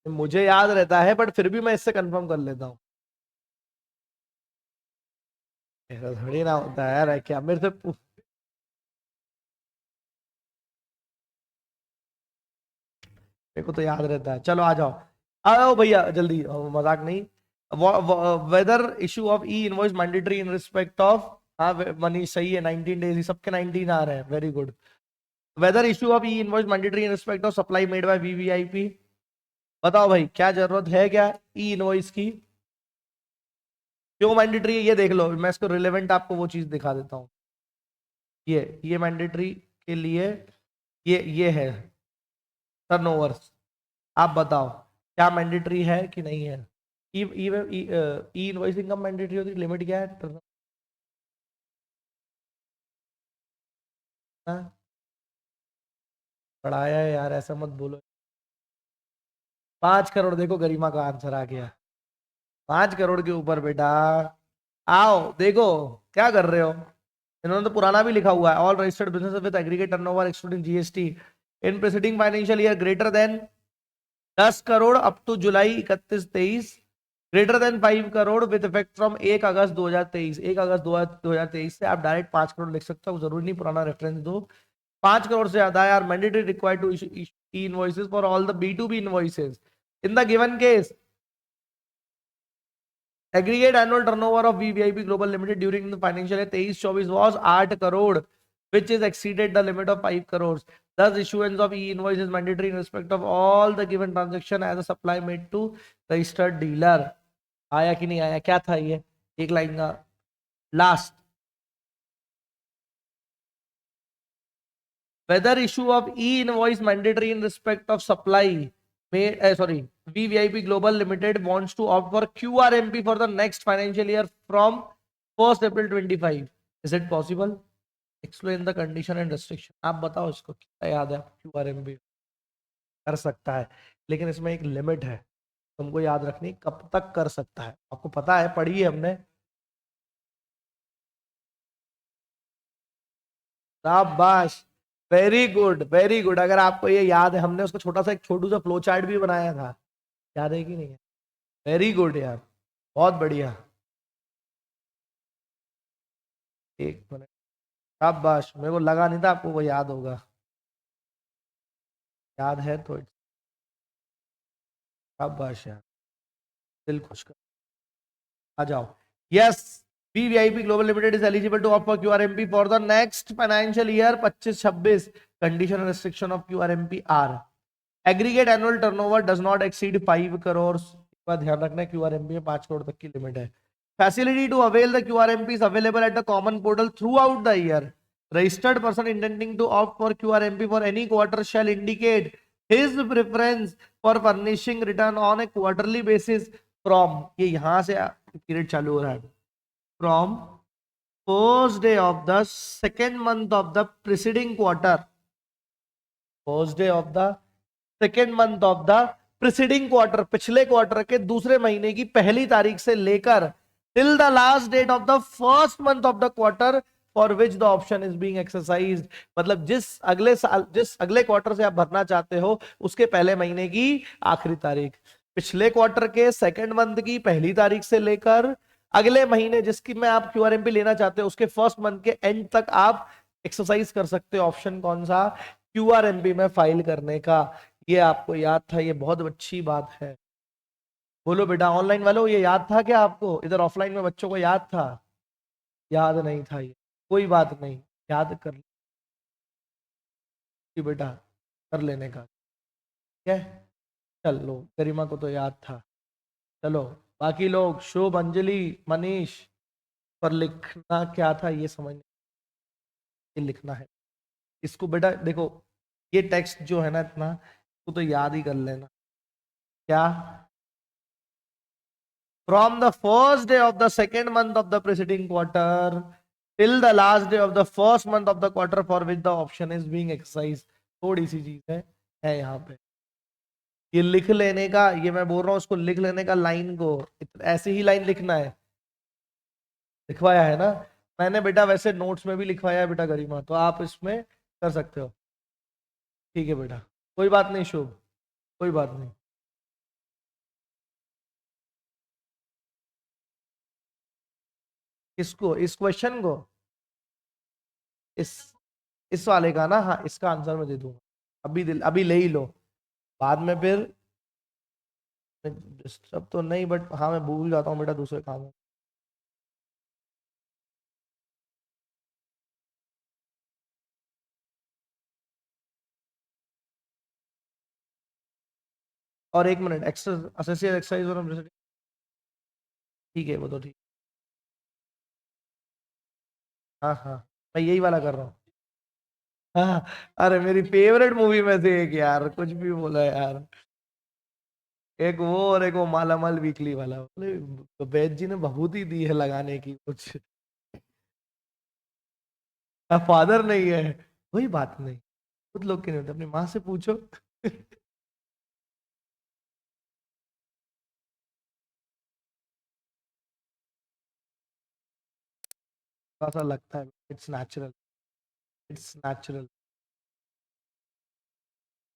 A: मुझे याद रहता है बट फिर भी मैं इससे कंफर्म कर लेता हूँ। ऐसा थोड़ी ना होता है यार, क्या मेरे से मेरे को तो याद रहता है। चलो आ जाओ, आओ भैया जल्दी, मजाक नहीं। Whether issue of e invoice mandatory in respect of, हाँ मनीष सही है, 19 days ही सबके 19 आ रहे हैं, very good. Whether issue of e invoice mandatory in respect of supply made by VVIP. बताओ भाई क्या जरूरत है क्या ई इनवॉइस की, क्यों मैंडेटरी है ये देख लो, मैं इसको रिलेवेंट आपको वो चीज दिखा देता हूँ। ये मैंडेटरी के लिए ये है टर्नओवर। आप बताओ क्या मैंडेटरी है कि नहीं है। ई ई इनवॉइसिंग कब मैंडेटरी होती है, लिमिट क्या है पढ़ाया है यार, ऐसा मत बोलो। 5 करोड़, देखो गरिमा का आंसर आ गया, 5 करोड़ के ऊपर बेटा। आओ देखो क्या कर रहे हो, इन्होंने तो पुराना भी लिखा हुआ है, all registered business with aggregate turnover excluding GST in preceding financial year greater than 10 crore up to July 31-23, greater than 5 crore with effect from 1 अगस्त 2023। 1 अगस्त 2023 से आप डायरेक्ट 5 करोड़ लिख सकते हो, जरूरी नहीं पुराना रेफरेंस दो। 5 करोड़ से ज्यादा है, are mandatory required to issue invoices for all the B2B invoices in the given case aggregate annual turnover of VVIP Global Limited during the financial year 23-24 was 8 crore, which is exceeded the limit of 5 crores. Thus, issuance of e-invoice is mandatory in respect of all the given transaction as a supply made to registered dealer. आया कि नहीं आया, क्या था ये एक line का last. Whether issue of e-invoice mandatory in respect of supply made, sorry, VVIP Global Limited wants to opt for QRMP for the next financial year from 1st April 25. Is it possible? Explain the condition and restriction. आप बताओ इसको क्या याद है, QRMP कर सकता है लेकिन इसमें एक लिमिट है, तुमको याद रखनी कब तक कर सकता है, आपको पता है पढ़ी है हमने। शाबाश, वेरी गुड वेरी गुड। अगर आपको ये याद है, हमने उसको छोटा सा एक छोटू सा फ्लो चार्ट भी बनाया था, याद है कि नहीं है। वेरी गुड यार, बहुत बढ़िया। एक मिनट, शाबाश, मेरे को लगा नहीं था आपको वो याद होगा, याद है तो शाबाश यार, दिल खुश कर। आ जाओ, yes, VVIP Global Limited is eligible to opt for QRMP for the next financial year 25-26. Condition and restriction of QRMP are aggregate annual turnover does not exceed 5 crores। का ध्यान रखना है, QRMP में 5 करोड़ तक की लिमिट है। Facility to avail the QRMP is available at the common portal throughout the year. Registered person intending to opt for QRMP for any quarter shall indicate his preference for furnishing return on a quarterly basis from, ये यहां से period चालू हो रहा है, from first day of the second month of the preceding quarter, first day of the second month of the preceding quarter, पिछले quarter के दूसरे महीने की पहली तारीख से लेकर till the last date of the first month of the quarter for which the option is being exercised. मतलब जिस अगले साल, जिस अगले क्वार्टर से आप भरना चाहते हो उसके पहले महीने की आखिरी तारीख, पिछले क्वार्टर के सेकेंड मंथ की पहली तारीख से लेकर अगले महीने जिसकी में आप क्यूआरएमपी लेना चाहते हो उसके फर्स्ट मंथ के एंड तक आप एक्सरसाइज कर सकते हो। ऑप्शन कौन सा, क्यूआरएमपी में फाइल करने का। ये आपको याद था, ये बहुत अच्छी बात है। बोलो बेटा ऑनलाइन वालों, ये याद था क्या आपको, इधर ऑफलाइन में बच्चों को याद था, याद नहीं था ये, कोई बात नहीं, याद कर बेटा, कर लेने का, ठीक है। चलो गरिमा को तो याद था, चलो बाकी लोग शुभ, अंजलि, मनीष, पर लिखना क्या था ये समझ, ये लिखना है इसको बेटा। देखो ये टेक्स्ट जो है ना इतना, इसको तो याद ही कर लेना। क्या, from the first day of the second month of the preceding quarter till the last day of the first month of the quarter for which the option is being exercised। थोड़ी सी चीज है, है यहाँ पे। ये लिख लेने का, ये मैं बोल रहा हूँ उसको लिख लेने का, लाइन को ऐसे ही लाइन लिखना है। लिखवाया है ना मैंने बेटा, वैसे नोट्स में भी लिखवाया है बेटा गरिमा, तो आप इसमें कर सकते हो। ठीक है बेटा, कोई बात नहीं शुभ, कोई बात नहीं। किसको, इस क्वेश्चन को? इस इस वाले का ना, हाँ इसका आंसर मैं दे दूंगा। अभी अभी ले ही लो, बाद में फिर डिस्टर्ब तो नहीं, बट हाँ मैं भूल जाता हूँ बेटा दूसरे काम में। और एक मिनट, एक्स्ट्रा एसोसिएट एक्सरसाइज और, ठीक है वो तो ठीक। हाँ हाँ, मैं यही वाला कर रहा हूँ। हाँ, अरे मेरी फेवरेट मूवी में से एक यार, कुछ भी बोला यार। एक वो और एक वो मालामाल वीकली वाला, बोले तो वैद जी ने बहुत ही दी है लगाने की कुछ। फादर नहीं है, कोई बात नहीं, खुद लोग के नहीं होते, अपनी माँ से पूछो। ऐसा लगता है, it's natural, it's natural.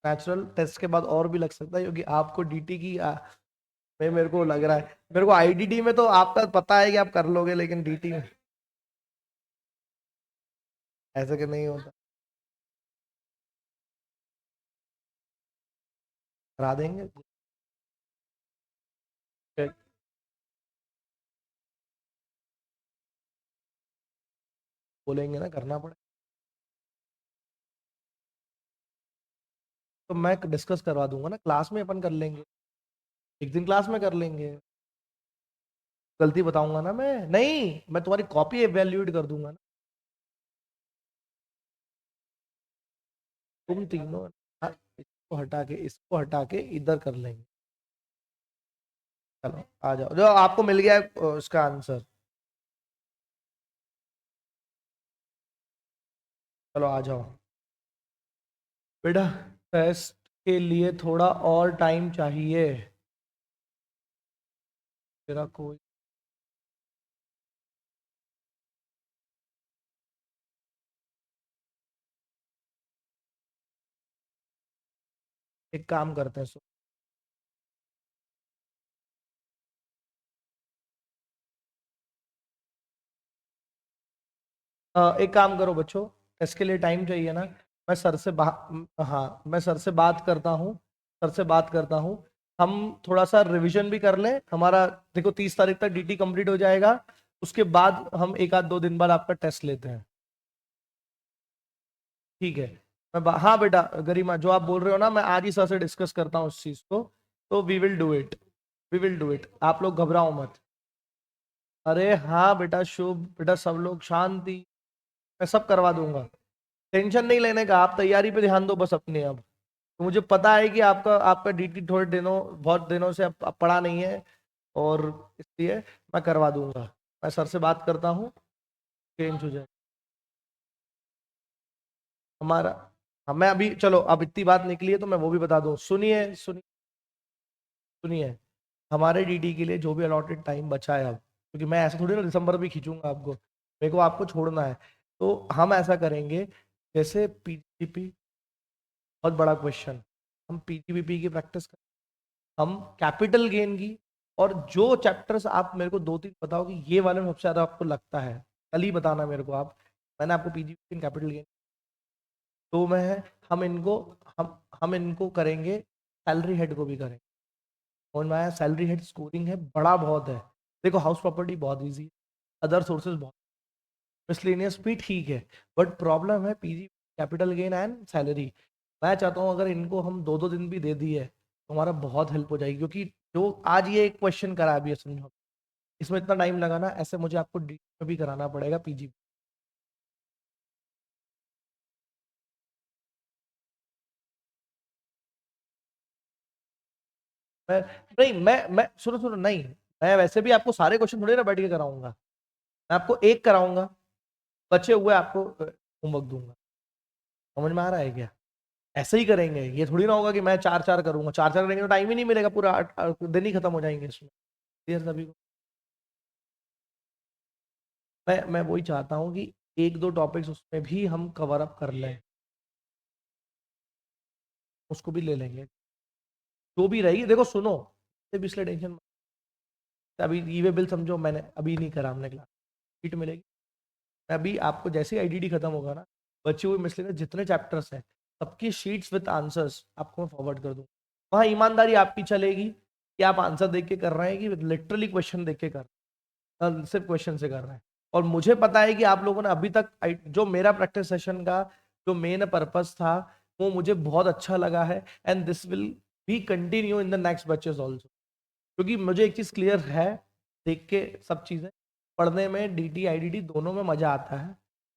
A: Natural taste के बाद और भी लग सकता है, क्योंकि आपको डीटी की मेरे को लग रहा है, मेरे को आईडीटी में तो आपका पता है कि आप कर लोगे, लेकिन डीटी में ऐसा कि नहीं होता। करा देंगे, बोलेंगे ना करना पड़े, तो मैं डिस्कस करवा दूंगा ना, क्लास में अपन कर लेंगे, एक दिन क्लास में कर लेंगे। गलती बताऊंगा ना मैं, नहीं मैं तुम्हारी कॉपी एवेल्यूएट कर दूंगा ना। तुम तीनों, हाँ, इसको हटा के इधर कर लेंगे। चलो आ जाओ, जो आपको मिल गया है उसका आंसर। चलो आ जाओ बेटा, टेस्ट के लिए थोड़ा और टाइम चाहिए। तेरा कोई, एक काम करते हैं, एक काम करो बच्चों, टेस्ट के लिए टाइम चाहिए ना, मैं सर से हाँ मैं सर से बात करता हूँ, सर से बात करता हूँ। हम थोड़ा सा रिवीजन भी कर लें, हमारा देखो 30 तारीख तक डीटी कंप्लीट हो जाएगा, उसके बाद हम एक आध दो दिन बाद आपका टेस्ट लेते हैं। ठीक है, हाँ बेटा गरिमा, जो आप बोल रहे हो ना, मैं आज ही सर से डिस्कस करता हूँ उस चीज को, तो we will do it, we will do it, आप लोग घबराओ मत। अरे हाँ बेटा शुभ, बेटा सब लोग शांति, मैं सब करवा दूंगा, टेंशन नहीं लेने का, आप तैयारी पे ध्यान दो बस अपने अब। तो मुझे पता है कि आपका आपका डीटी थोड़े दिनों, बहुत दिनों से अब पढ़ा नहीं है, और इसलिए मैं करवा दूंगा, मैं सर से बात करता हूँ, चेंज हो जाए हमारा। हाँ मैं अभी, चलो अब इतनी बात निकली है तो मैं वो भी बता दूं, सुनिए सुनिए, सुनिए, हमारे डीडी के लिए जो भी अलॉटेड टाइम बचा है अब, क्योंकि मैं ऐसा थोड़ी ना दिसंबर भी खींचूंगा आपको, मेरे को आपको छोड़ना है, तो हम ऐसा करेंगे, जैसे पीजीपी, बहुत बड़ा क्वेश्चन, हम पीजीबीपी की प्रैक्टिस करें, हम कैपिटल गेन की, और जो चैप्टर्स आप मेरे को दो तीन बताओ कि ये वाले में सबसे ज्यादा आपको लगता है, कल ही बताना मेरे को आप, मैंने आपको पीजीबीपी कैपिटल गेन दो में है, हम इनको हम इनको करेंगे, सैलरी हेड को भी करेंगे, और मैं सैलरी हेड स्कोरिंग है बड़ा बहुत है, देखो हाउस प्रॉपर्टी बहुत इजी है, अदर सोर्सेज बहुत, मिसलेनियस भी ठीक है, बट प्रॉब्लम है PG capital gain and salary. मैं चाहता हूँ अगर इनको हम दो दो दिन भी दे दिए तो हमारा बहुत हेल्प हो जाएगी, क्योंकि जो आज ये एक क्वेश्चन करा अभी समझो, इसमें इतना टाइम लगाना, ऐसे मुझे आपको डी में भी कराना पड़ेगा पीजी। मैं नहीं, मैं सुनो सुनो, नहीं मैं वैसे भी आपको सारे क्वेश्चन थोड़ी ना बैठ के कराऊंगा, मैं आपको एक कराऊंगा, बचे हुए आपको होमवर्क दूंगा, समझ में आ रहा है क्या? ऐसे ही करेंगे, ये थोड़ी ना होगा कि मैं चार चार करूंगा, चार चार करेंगे तो टाइम ही नहीं मिलेगा, पूरा दिन ही खत्म हो जाएंगे इसमें। क्लियर सभी को? मैं वही चाहता हूँ कि एक दो टॉपिक्स उसमें भी हम कवर अप कर लें, उसको भी ले लेंगे, जो भी रहेगी। देखो सुनो, इसलिए टेंशन, अभी ई वे बिल समझो मैंने अभी नहीं करा, हमने क्लास शीट मिलेगी, मैं अभी आपको जैसे ही आईडीडी खत्म होगा ना, बचे हुए मिसलेनियस जितने चैप्टर्स हैं सबकी शीट्स विद आंसर्स आपको मैं फॉरवर्ड कर दूँ। वहाँ ईमानदारी आपकी चलेगी कि आप आंसर देख के कर रहे हैं कि लिटरली क्वेश्चन देख के कर रहे हैं, सिर्फ क्वेश्चन से कर रहे हैं। और मुझे पता है कि आप लोगों ने अभी तक जो मेरा प्रैक्टिस सेशन का जो मेन पर्पस था वो मुझे बहुत अच्छा लगा है, and this will be continue in the next batches also. क्योंकि मुझे एक चीज क्लियर है, देख के सब चीजें पढ़ने में डीटी आईडीटी दोनों में मजा आता है,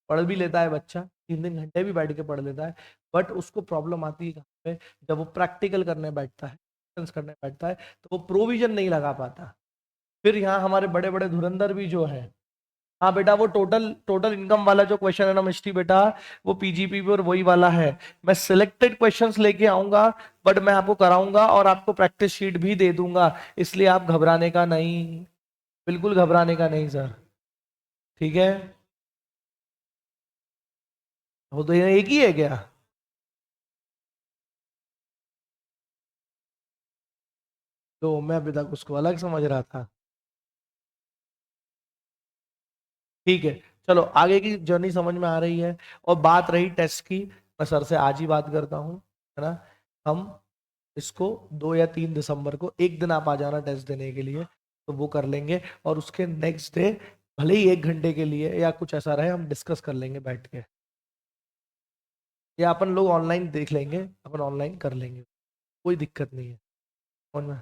A: पढ़ भी लेता है बच्चा, 3 3 घंटे भी बैठ के पढ़ लेता है। बट उसको प्रॉब्लम आती है कहाँ पे, जब वो प्रैक्टिकल करने बैठता है, करने बैठता है, तो वो प्रोविजन नहीं लगा पाता। फिर यहाँ हमारे बड़े बड़े धुरंधर भी जो है, हाँ बेटा वो टोटल टोटल इनकम वाला जो क्वेश्चन है ना मिस्टी बेटा, वो पीजीपी पे और वही वाला है। मैं सिलेक्टेड क्वेश्चंस लेके आऊंगा, बट मैं आपको कराऊंगा और आपको प्रैक्टिस शीट भी दे दूंगा, इसलिए आप घबराने का नहीं, बिल्कुल घबराने का नहीं सर। ठीक है, वो तो ये एक ही है क्या? तो मैं अभी तक उसको अलग समझ रहा था। ठीक है, चलो आगे की जर्नी समझ में आ रही है। और बात रही टेस्ट की, मैं सर से आज ही बात करता हूँ, है ना। हम इसको 2 या 3 दिसंबर को एक दिन आप आ जाना टेस्ट देने के लिए, तो वो कर लेंगे। और उसके नेक्स्ट डे भले ही 1 घंटे के लिए या कुछ ऐसा रहे, हम डिस्कस कर लेंगे बैठ के, या अपन लोग ऑनलाइन देख लेंगे, अपन ऑनलाइन कर लेंगे, कोई दिक्कत नहीं है। समझ में?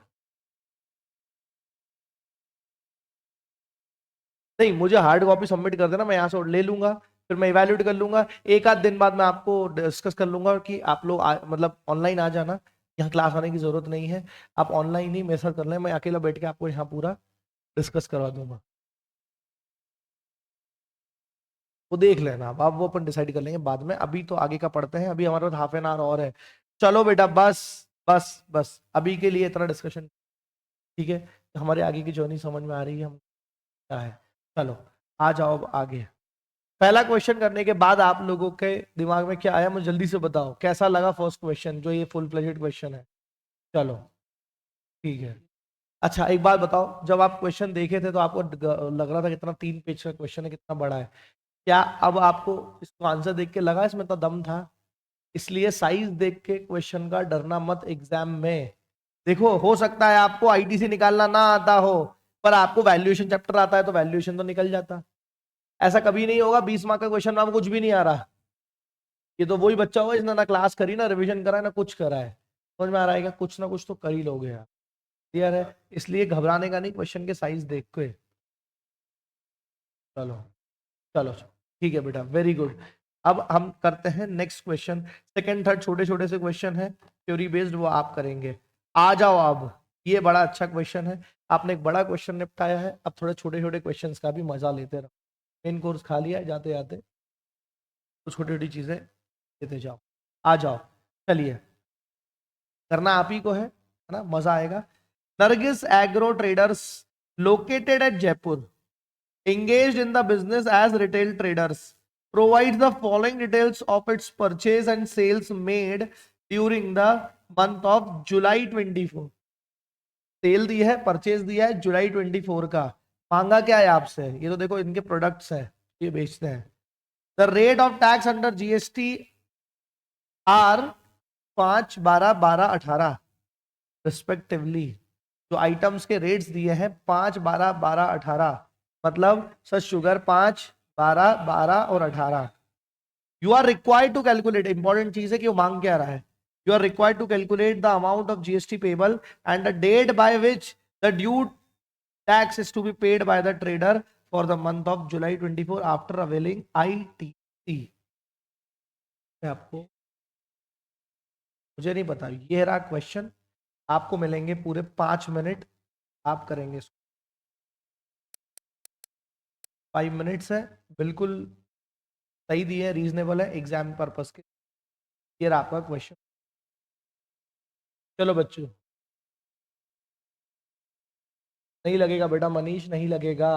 A: नहीं, मुझे हार्ड कॉपी सबमिट कर देना, मैं यहाँ से ले लूंगा, फिर मैं इवैल्यूएट कर लूंगा। एक आध दिन बाद मैं आपको डिस्कस कर लूंगा कि आप लोग मतलब ऑनलाइन आ जाना, यहाँ क्लास आने की जरूरत नहीं है, आप ऑनलाइन ही मेरे साथ कर लें, मैं अकेला बैठ के आपको यहाँ पूरा डिस्कस करवा दूंगा। वो देख लेना आप वो अपन डिसाइड कर लेंगे बाद में, अभी तो आगे का पढ़ते हैं, अभी हमारे पास हाफ एन आवर और है। चलो बेटा बस, बस बस अभी के लिए इतना डिस्कशन। ठीक है, हमारे आगे की जर्नी समझ में आ रही है हम क्या है। चलो आ जाओ अब आगे। पहला क्वेश्चन करने के बाद आप लोगों के दिमाग में क्या आया, मुझे जल्दी से बताओ कैसा लगा फर्स्ट क्वेश्चन, जो ये फुल फ्लेजेड क्वेश्चन है। चलो ठीक है। अच्छा एक बात बताओ, जब आप क्वेश्चन देखे थे तो आपको लग रहा था कितना 3 पेज का क्वेश्चन है, कितना बड़ा है, क्या अब आपको इसको आंसर देख के लगा इसमें तो दम था? इसलिए साइज देख के क्वेश्चन का डरना मत एग्जाम में। देखो हो सकता है आपको आईटीसी निकालना ना आता हो, पर आपको वैल्यूएशन चैप्टर आता है तो वैल्यूएशन तो निकल जाता। ऐसा कभी नहीं होगा 20 मार्क का क्वेश्चन में आपको कुछ भी नहीं आ रहा। ये तो वही बच्चा होगा जिसने ना क्लास करी, ना रिवीजन करा है, ना कुछ करा है। समझ में आ रहा है क्या? कुछ ना कुछ तो कर ही लोगे यार। क्लियर है? इसलिए घबराने का नहीं, क्वेश्चन के साइज देख के। चलो चलो चलो, ठीक है बेटा, वेरी गुड। अब हम करते हैं नेक्स्ट क्वेश्चन। सेकंड थर्ड छोटे छोटे से क्वेश्चन है थ्योरी बेस्ड, वो आप करेंगे। आ जाओ अब, ये बड़ा अच्छा क्वेश्चन है, आपने एक बड़ा क्वेश्चन निपटाया है, अब थोड़े छोटे छोटे क्वेश्चंस का भी मजा लेते रहो। मेन कोर्स खा लिया है, जाते जाते तो छोटी छोटी चीजें लेते जाओ। आ जाओ, चलिए, करना आप ही को है ना, मजा आएगा। Nargis agro traders located at Jaipur engaged in the business as retail traders provides the following details of its purchase and sales made during the month of July 24। Cell दी है, परचेज दिया है जुलाई 24 का। मांगा क्या है आपसे, ये तो देखो इनके प्रोडक्ट्स हैं, ये बेचते हैं। The rate of tax under GST R 5 12 12 18 respectively. जो आइटम्स के रेट्स दिए हैं 5 12 12 18, मतलब सर शुगर 5 12 12 और 18। You are required to calculate, important चीज है कि वो मांग क्या रहा है। You are required to calculate the amount of GST payable and the date by which the due tax is to be paid by the trader for the month of July 24 after availing ITC. आपको मुझे नहीं पता, ये रहा question. आपको मिलेंगे पूरे 5 minute, आप करेंगे इसको। 5 मिनट्स है, बिल्कुल सही दिए, रीजनेबल है एग्जाम पर्पस के। ये रहा आपका क्वेश्चन। चलो बच्चों, नहीं लगेगा बेटा मनीष, नहीं लगेगा।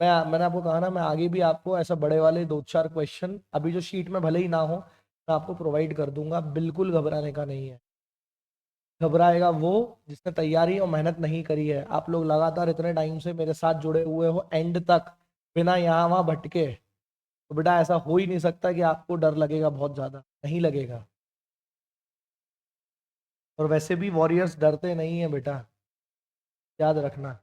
A: मैंने आपको कहा ना, मैं आगे भी आपको ऐसा बड़े वाले 2-4 क्वेश्चन अभी जो शीट में भले ही ना हो, मैं आपको प्रोवाइड कर दूंगा। बिल्कुल घबराने का नहीं है। घबराएगा वो जिसने तैयारी और मेहनत नहीं करी है। आप लोग लगातार इतने टाइम से मेरे साथ जुड़े हुए हो एंड तक, बिना यहाँ वहां भटके, तो बेटा ऐसा हो ही नहीं सकता कि आपको डर लगेगा बहुत ज्यादा, नहीं लगेगा। और वैसे भी वॉरियर्स डरते नहीं है बेटा, याद रखना।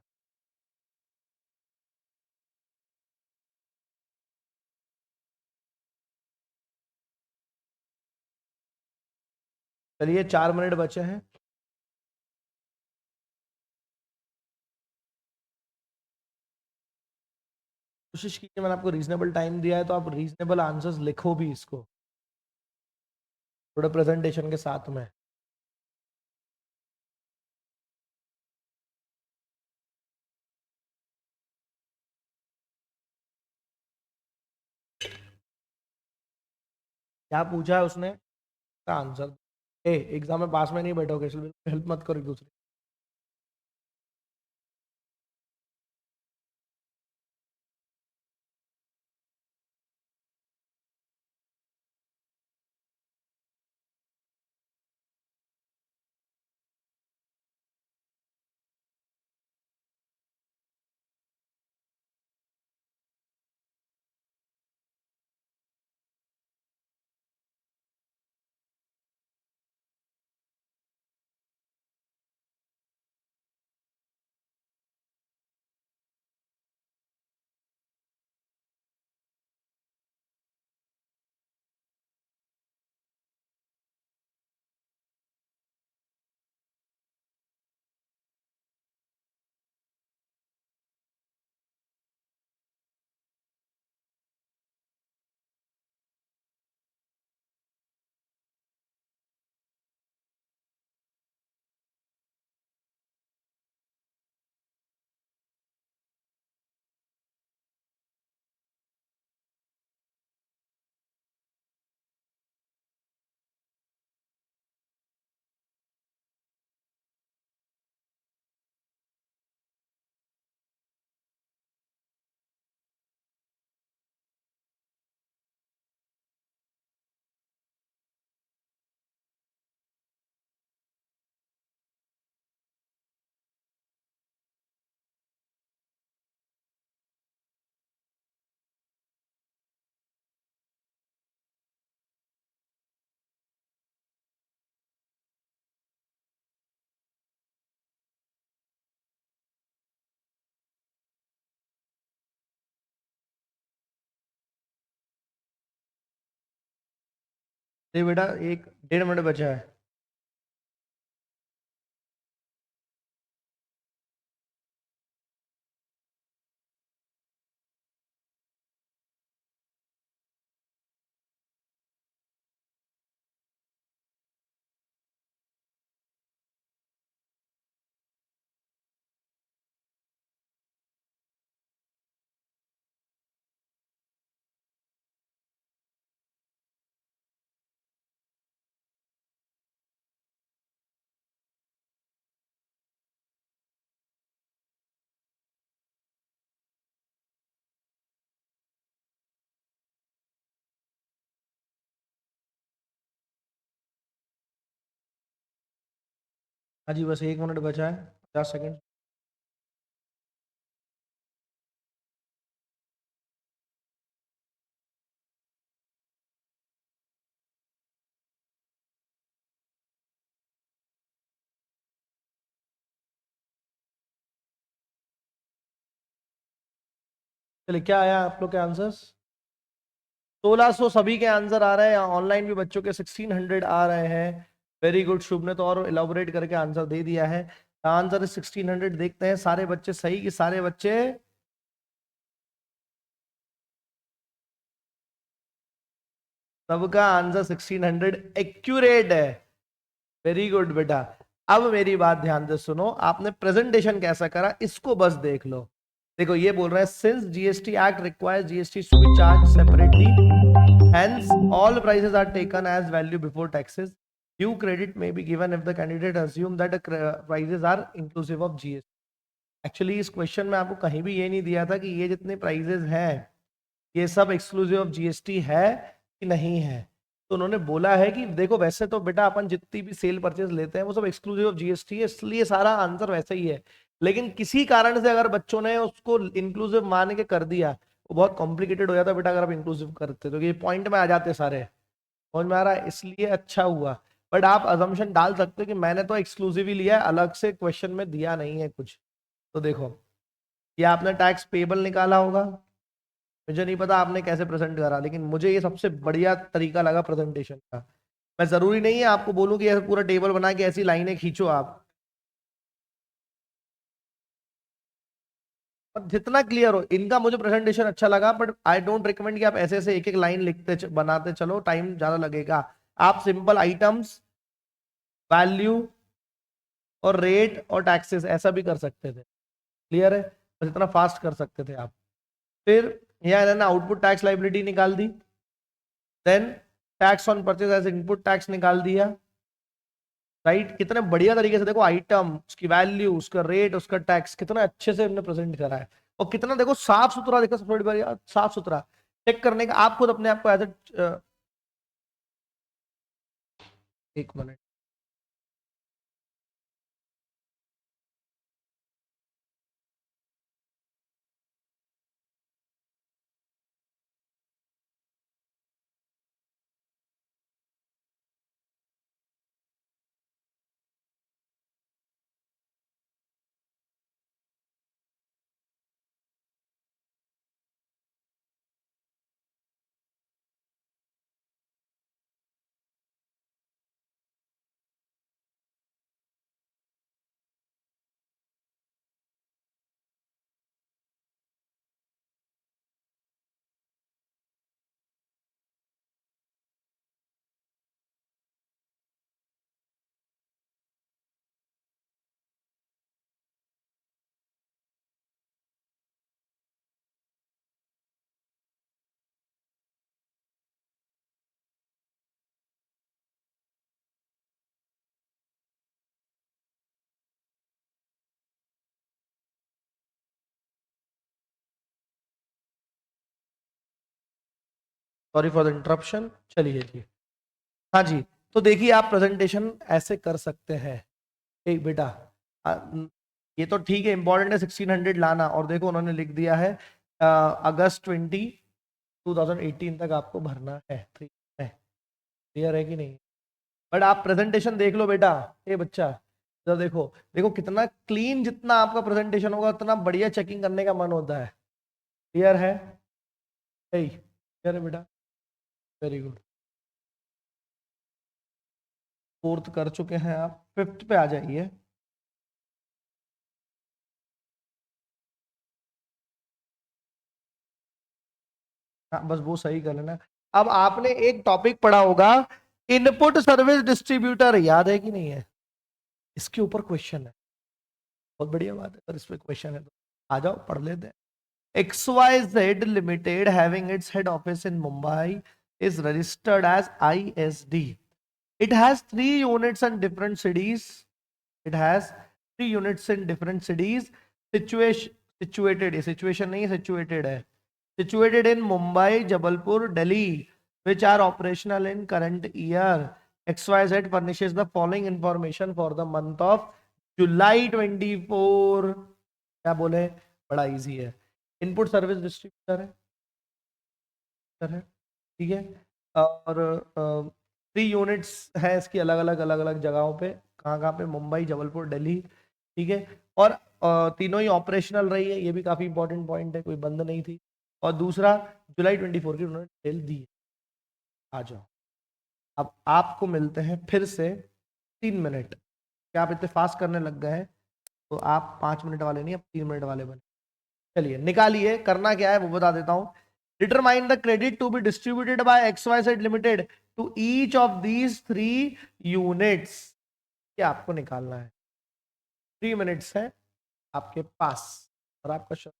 A: चलिए 4 मिनट बचे हैं। कोशिश कीजिए, मैंने आपको रीजनेबल टाइम दिया है तो आप रीजनेबल आंसर्स लिखो भी इसको थोड़े प्रेजेंटेशन के साथ में। क्या पूछा है उसने का आंसर। ए एग्जाम में पास में नहीं बैठोगे, इसलिए हेल्प मत करो एक दूसरे। ये बेटा 1-1.5 मिनट बचा है। हाँ जी, बस 1 मिनट बचा है, 50 सेकंड। चलिए, क्या आया आप लोग के आंसर्स। 1600 सभी के आंसर आ रहे हैं। ऑनलाइन भी बच्चों के 1600 आ रहे हैं। वेरी गुड, शुभ ने तो और इलाबोरेट करके आंसर दे दिया है। आंसर 1600। देखते हैं सारे बच्चे सही कि सारे बच्चे। सबका आंसर 1600 एक्यूरेट है। वेरी गुड बेटा। अब मेरी बात ध्यान से सुनो, आपने प्रेजेंटेशन कैसा करा इसको बस देख लो। देखो ये बोल रहा है, since GST act requires GST to be charge separately, hence all prices are taken as value before taxes, Due credit may be given if the candidate assume that the prices are inclusive of GST। Actually इस question में आपको कहीं भी ये नहीं दिया था कि ये जितने प्राइजेस हैं ये सब एक्सक्लूसिव ऑफ जीएसटी है कि नहीं है। तो उन्होंने बोला है कि देखो वैसे तो बेटा अपन जितनी भी सेल परचेज लेते हैं वो सब एक्सक्लूसिव ऑफ जीएसटी है, इसलिए सारा आंसर वैसे ही है। लेकिन किसी कारण से अगर बच्चों ने उसको इंक्लूसिव मान के कर दिया वो बहुत कॉम्प्लिकेटेड हो जाता बेटा, अगर आप इंक्लूसिव करते तो ये पॉइंट में आ जाते सारे। समझ में आ रहा है? इसलिए अच्छा हुआ। बट आप अजम्पशन डाल सकते हो कि मैंने तो एक्सक्लूसिव ही लिया है, अलग से क्वेश्चन में दिया नहीं है कुछ। तो देखो ये आपने टैक्स पेबल निकाला होगा, मुझे नहीं पता आपने कैसे प्रेजेंट करा, लेकिन मुझे ये सबसे बढ़िया तरीका लगा प्रेजेंटेशन का। मैं जरूरी नहीं है आपको बोलूं कि ऐसे पूरा टेबल बना के ऐसी लाइनें खींचो आप, और जितना क्लियर हो। इनका मुझे प्रेजेंटेशन अच्छा लगा, बट आई डोंट रिकमेंड कि आप ऐसे ऐसे एक एक लाइन लिखते बनाते चलो, टाइम ज्यादा लगेगा। आप सिंपल आइटम्स, वैल्यू और रेट और टैक्सेस ऐसा भी कर सकते थे। क्लियर है? बस इतना फास्ट कर सकते थे आप। फिर यहाँ इन्होंने आउटपुट टैक्स लाइबिलिटी निकाल दी, then tax on purchase as input tax निकाल दिया। राइट? कितने बढ़िया तरीके से देखो, आइटम, उसकी वैल्यू, उसका रेट, उसका टैक्स, कितना अच्छे से हमने प्रेजेंट करा है। और कितना देखो साफ सुथरा, देखो सबसे बड़ी बात साफ सुथरा चेक करने का। आप खुद अपने आप को एज एक minute, sorry for the interruption. चलिए जी, हाँ जी। तो देखिए आप प्रेजेंटेशन ऐसे कर सकते हैं। एक बेटा आ, ये तो ठीक है, इंपॉर्टेंट है 1600 लाना। और देखो उन्होंने लिख दिया है अगस्त 2018 तक आपको भरना है। क्लियर है कि नहीं? बट आप प्रेजेंटेशन देख लो बेटा, ये बच्चा जरा देखो, देखो कितना क्लीन, जितना आपका प्रेजेंटेशन होगा उतना बढ़िया चेकिंग करने का मन होता है। क्लियर है? क्लियर है बेटा? Very good. फोर्थ कर चुके हैं आप, फिफ्थ पे आ जाइए। हाँ बस वो सही कर लेना। अब आपने एक टॉपिक पढ़ा होगा, इनपुट सर्विस डिस्ट्रीब्यूटर, याद है कि नहीं है? इसके ऊपर क्वेश्चन है। बहुत बढ़िया बात है, अगर इस पे क्वेश्चन है तो आ जाओ पढ़ लेते हैं। XYZ Limited having its head office in Mumbai is registered as ISD. It has three units in different cities. It has three units in different cities. Situation situated, situation नहीं situated है, situated in Mumbai, Jabalpur, Delhi, which are operational in current year. XYZ furnishes the following information for the month of July 24। क्या बोले? बड़ा easy है, input service distributor है, ठीक है। और 3 यूनिट्स है इसकी, अलग अलग जगहों पे, कहाँ कहाँ पे? मुंबई, जबलपुर, दिल्ली, ठीक है। और तीनों ही ऑपरेशनल रही है, ये भी काफी इंपॉर्टेंट पॉइंट है, कोई बंद नहीं थी। और दूसरा जुलाई 24 की उन्होंने डिटेल दी है। आ जाओ, अब आपको मिलते हैं फिर से 3 मिनट। क्या आप इतने फास्ट करने लग गए हैं? तो आप 5 मिनट वाले नहीं, अब 3 मिनट वाले बने। चलिए निकालिए, करना क्या है वो बता देता हूं। Determine the credit to be distributed by XYZ limited to each of these 3 units. ये आपको निकालना है। 3 मिनट्स है आपके पास, और आपका शब्द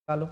A: निकालो।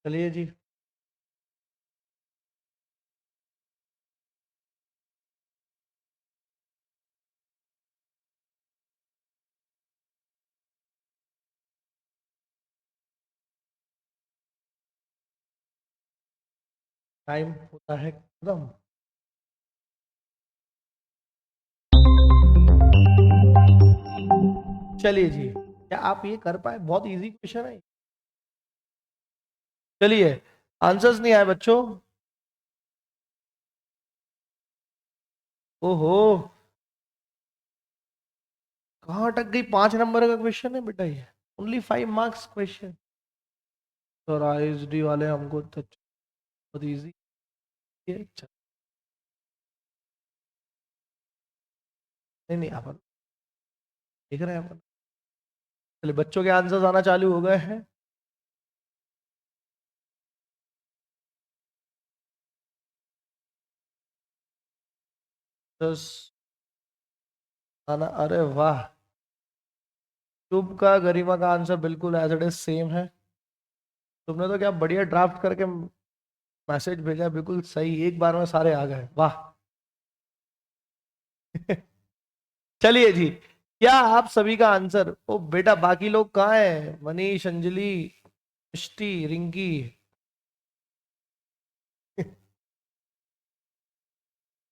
A: चलिए जी। टाइम होता है खत्म। चलिए जी, क्या आप ये कर पाए? बहुत इजी क्वेश्चन है। चलिए, आंसर्स नहीं आए बच्चों? ओहो, कहाँ अटक गई? 5 नंबर का क्वेश्चन है बेटा ये। Only 5 marks question. तो आईएसडी वाले हमको तो बहुत इजी है। नहीं नहीं, अपन देख रहे हैं अपन। चलिए, बच्चों के आंसर्स आना चालू हो गए हैं। दस आना, अरे वाह। शुभ का गरिमा का आंसर बिल्कुल एज इट इज सेम है। तुमने तो क्या बढ़िया ड्राफ्ट करके मैसेज भेजा, बिल्कुल सही, एक बार में सारे आ गए, वाह। चलिए जी, क्या आप सभी का आंसर, ओ बेटा बाकी लोग कहाँ हैं? मनीष, अंजलि, मिष्टी, रिंकी।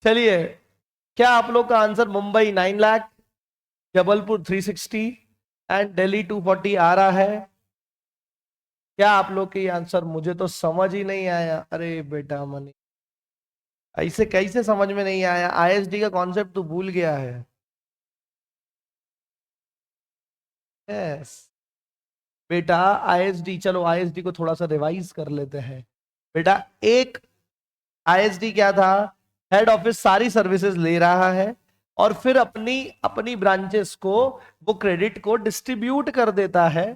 A: चलिए, क्या आप लोग का आंसर मुंबई 9 लाख, जबलपुर 360 एंड दिल्ली 240 आ रहा है? क्या आप लोग के आंसर? मुझे तो समझ ही नहीं आया। अरे बेटा मनी, ऐसे कैसे समझ में नहीं आया? आईएसडी का कॉन्सेप्ट तो भूल गया है। यस बेटा, आईएसडी, चलो आईएसडी को थोड़ा सा रिवाइज कर लेते हैं। बेटा, एक आईएसडी क्या था? हेड ऑफिस सारी सर्विसेज ले रहा है और फिर अपनी अपनी ब्रांचेस को वो क्रेडिट को डिस्ट्रीब्यूट कर देता है,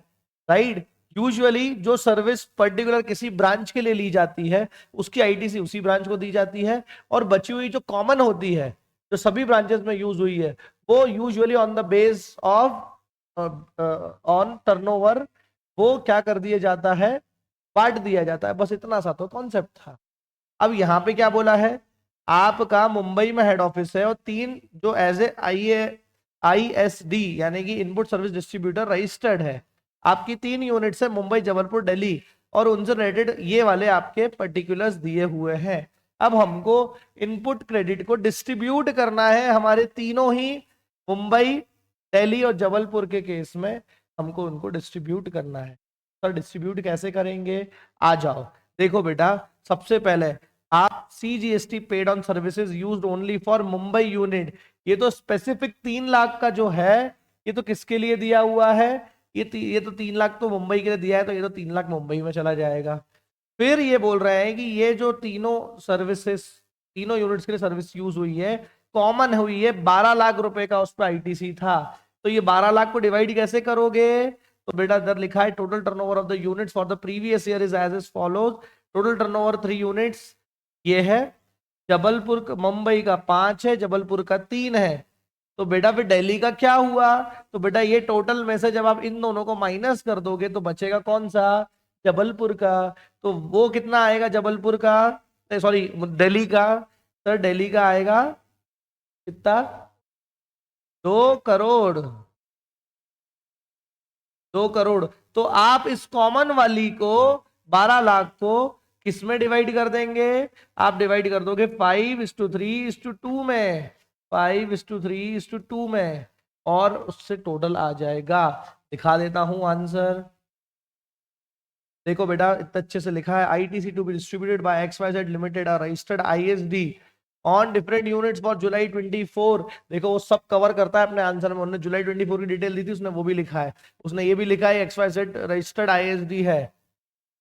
A: राइट। यूजुअली जो सर्विस पर्टिकुलर किसी ब्रांच के लिए ली जाती है, उसकी आईटीसी उसी ब्रांच को दी जाती है, और बची हुई जो कॉमन होती है, जो सभी ब्रांचेस में यूज हुई है, वो usually on the base of on turnover वो क्या कर दिया जाता है? बांट दिया जाता है। बस इतना सा तो कॉन्सेप्ट था। अब यहाँ पे क्या बोला है? आपका मुंबई में हेड ऑफिस है और 3 जो एज ए आईएसडी यानी कि इनपुट सर्विस डिस्ट्रीब्यूटर रजिस्टर्ड है, आपकी 3 यूनिट्स है, मुंबई, जबलपुर, दिल्ली, और उनसे रिलेटेड ये वाले आपके पर्टिकुलर्स दिए हुए हैं। अब हमको इनपुट क्रेडिट को डिस्ट्रीब्यूट करना है हमारे तीनों ही, मुंबई, दिल्ली और जबलपुर के केस में हमको उनको डिस्ट्रीब्यूट करना है। सर डिस्ट्रीब्यूट कैसे करेंगे? आ जाओ, देखो बेटा, सबसे पहले आप CGST paid on services used only for Mumbai unit, ये तो स्पेसिफिक 3 लाख का जो है, ये तो किसके लिए दिया हुआ है? ये तो 3 लाख तो मुंबई के लिए दिया है, तो ये तो 3 लाख मुंबई में चला जाएगा। फिर ये बोल रहे हैं कि ये जो तीनों सर्विसेज, तीनों यूनिट्स के लिए सर्विस यूज हुई है, कॉमन हुई है, 12 लाख रुपए का उस पर आईटीसी था। तो ये 12 लाख को डिवाइड कैसे करोगे? तो बेटा इधर लिखा है total turnover of the units for the previous year is as is follows. Total turnover 3 units ये है, जबलपुर मुंबई का 5 है, जबलपुर का 3 है। तो बेटा फिर दिल्ली का क्या हुआ? तो बेटा ये टोटल में से जब आप इन दोनों को माइनस कर दोगे तो बचेगा कौन सा? जबलपुर का। तो वो कितना आएगा जबलपुर का, सॉरी दिल्ली का? सर दिल्ली का आएगा कितना? 2 करोड़। 2 करोड़। तो आप इस कॉमन वाली को, 12 लाख को किस में डिवाइड कर देंगे? आप डिवाइड कर दोगे 5:3:2 में, 5:3:2 में, और उससे टोटल आ जाएगा। दिखा देता हूं आंसर। देखो बेटा, इतना अच्छे से लिखा है, ITC to be distributed by XYZ limited are registered ISD on different units for July 24। देखो वो सब कवर करता है अपने आंसर में, उन्होंने जुलाई 24 की डिटेल दी थी, उसने वो भी लिखा है, उसने ये भी लिखा है XYZ रजिस्टर्ड आईएसडी है।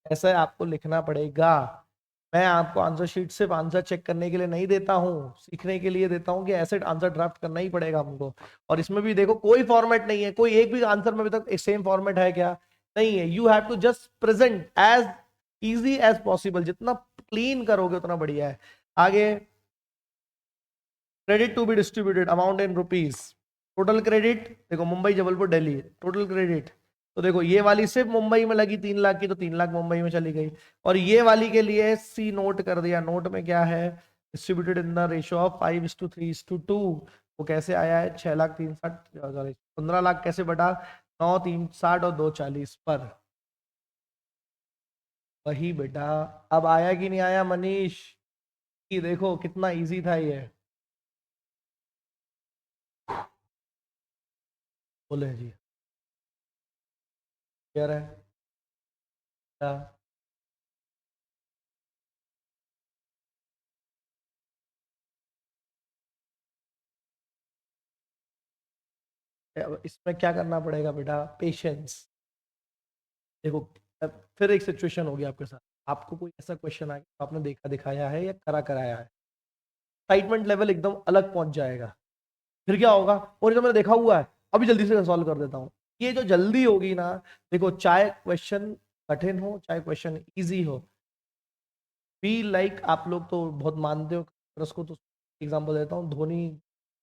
A: ऐसा आपको लिखना पड़ेगा। मैं आपको आंसर शीट सिर्फ आंसर चेक करने के लिए नहीं देता हूँ, सीखने के लिए देता हूँ कि ऐसे आंसर ड्राफ्ट करना ही पड़ेगा हमको। और इसमें भी देखो कोई फॉर्मेट नहीं है, कोई एक भी आंसर में अभी तक एक सेम फॉर्मेट है क्या? नहीं है। You have to just present as easy as possible, जितना क्लीन करोगे उतना बढ़िया है। आगे, credit to be distributed amount in rupees. Total credit देखो, मुंबई, जबलपुर, दिल्ली, टोटल क्रेडिट तो देखो ये वाली सिर्फ मुंबई में लगी 3 लाख की, तो 3 लाख मुंबई में चली गई। और ये वाली के लिए सी नोट कर दिया, नोट में क्या है, distributed in the ratio of 5:3:2। वो कैसे आया है, 6,03,60, 15 लाख कैसे बटा, 9,3,60 और 2,40 पर। वही बेटा, अब आया कि नहीं आया मनीष, कि देखो कितना इजी था ये। बोले जी, क्लियर है क्या? अब इसमें क्या करना पड़ेगा बेटा, पेशेंस। देखो अब फिर एक सिचुएशन होगी आपके साथ, आपको कोई ऐसा क्वेश्चन आ गया आपने देखा दिखाया है या करा कराया है, एक्साइटमेंट लेवल एकदम अलग पहुंच जाएगा। फिर क्या होगा, और ये तो मैंने देखा हुआ है, अभी जल्दी से सॉल्व कर देता हूँ। ये जो जल्दी होगी ना, देखो चाहे क्वेश्चन कठिन हो चाहे क्वेश्चन इजी हो, फील लाइक आप लोग तो बहुत मानते हो उसको, तो एग्जांपल देता हूँ, धोनी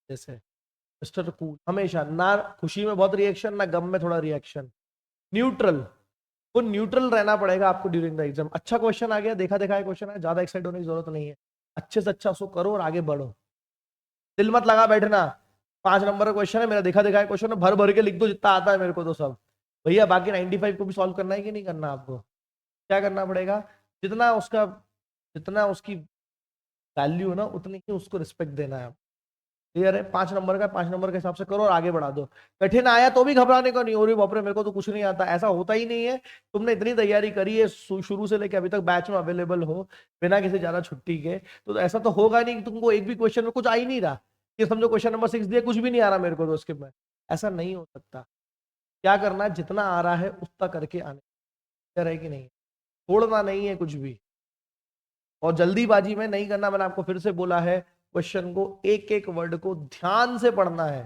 A: जैसे मिस्टर कूल, हमेशा ना खुशी में बहुत रिएक्शन ना गम में थोड़ा रिएक्शन, न्यूट्रल। वो न्यूट्रल रहना पड़ेगा आपको ड्यूरिंग द एग्जाम। अच्छा क्वेश्चन आ गया, देखा देखा क्वेश्चन है, ज्यादा एक्साइट होने की जरूरत नहीं है, अच्छे से अच्छा उसको करो और आगे बढ़ो, दिल मत लगा बैठना। 5 नंबर का क्वेश्चन है, मेरा देखा देखा क्वेश्चन है, भर भर के लिख दो जितना आता है मेरे को तो सब, भैया बाकी 95 को भी सॉल्व करना है कि नहीं करना आपको, क्या करना पड़ेगा, जितना उसका, जितना उसकी वैल्यू है ना उतनी ही उसको रिस्पेक्ट देना है। क्लियर है, 5 नंबर का 5 नंबर के हिसाब से करो और आगे बढ़ा दो। कठिन आया तो भी घबराने को नहीं, अरे बाप रे मेरे को तो कुछ नहीं आता, ऐसा होता ही नहीं है। तुमने इतनी तैयारी करी है, शुरू से लेकर अभी तक बैच में अवेलेबल हो बिना किसी ज्यादा छुट्टी के, तो ऐसा तो होगा नहीं कि तुमको एक भी क्वेश्चन में कुछ आ ही नहीं रहा, कि समझो क्वेश्चन नंबर 6 दिया कुछ भी नहीं आ रहा मेरे को तो उसके में, ऐसा नहीं हो सकता। क्या करना है, जितना आ रहा है उतना करके आने, क्लियर है कि नहीं, छोड़ना नहीं है कुछ भी, और जल्दीबाजी में नहीं करना। मैंने आपको फिर से बोला है, क्वेश्चन को एक एक वर्ड को ध्यान से पढ़ना है,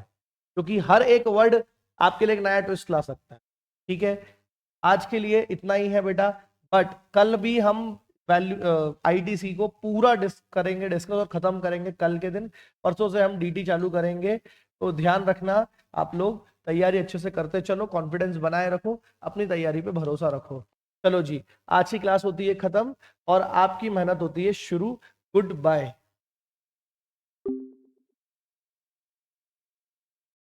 A: क्योंकि हर एक वर्ड आपके लिए एक नया ट्विस्ट ला सकता है। ठीक है, आज के लिए इतना ही है बेटा, बट कल भी हम वैल्यू आईटीसी को पूरा करेंगे डिस्कस और खत्म करेंगे कल के दिन। परसों से हम डीटी चालू करेंगे, तो ध्यान रखना आप लोग, तैयारी अच्छे से करते चलो, कॉन्फिडेंस बनाए रखो, अपनी तैयारी पे भरोसा रखो। चलो जी, आज की क्लास होती है खत्म और आपकी मेहनत होती है शुरू। Good bye.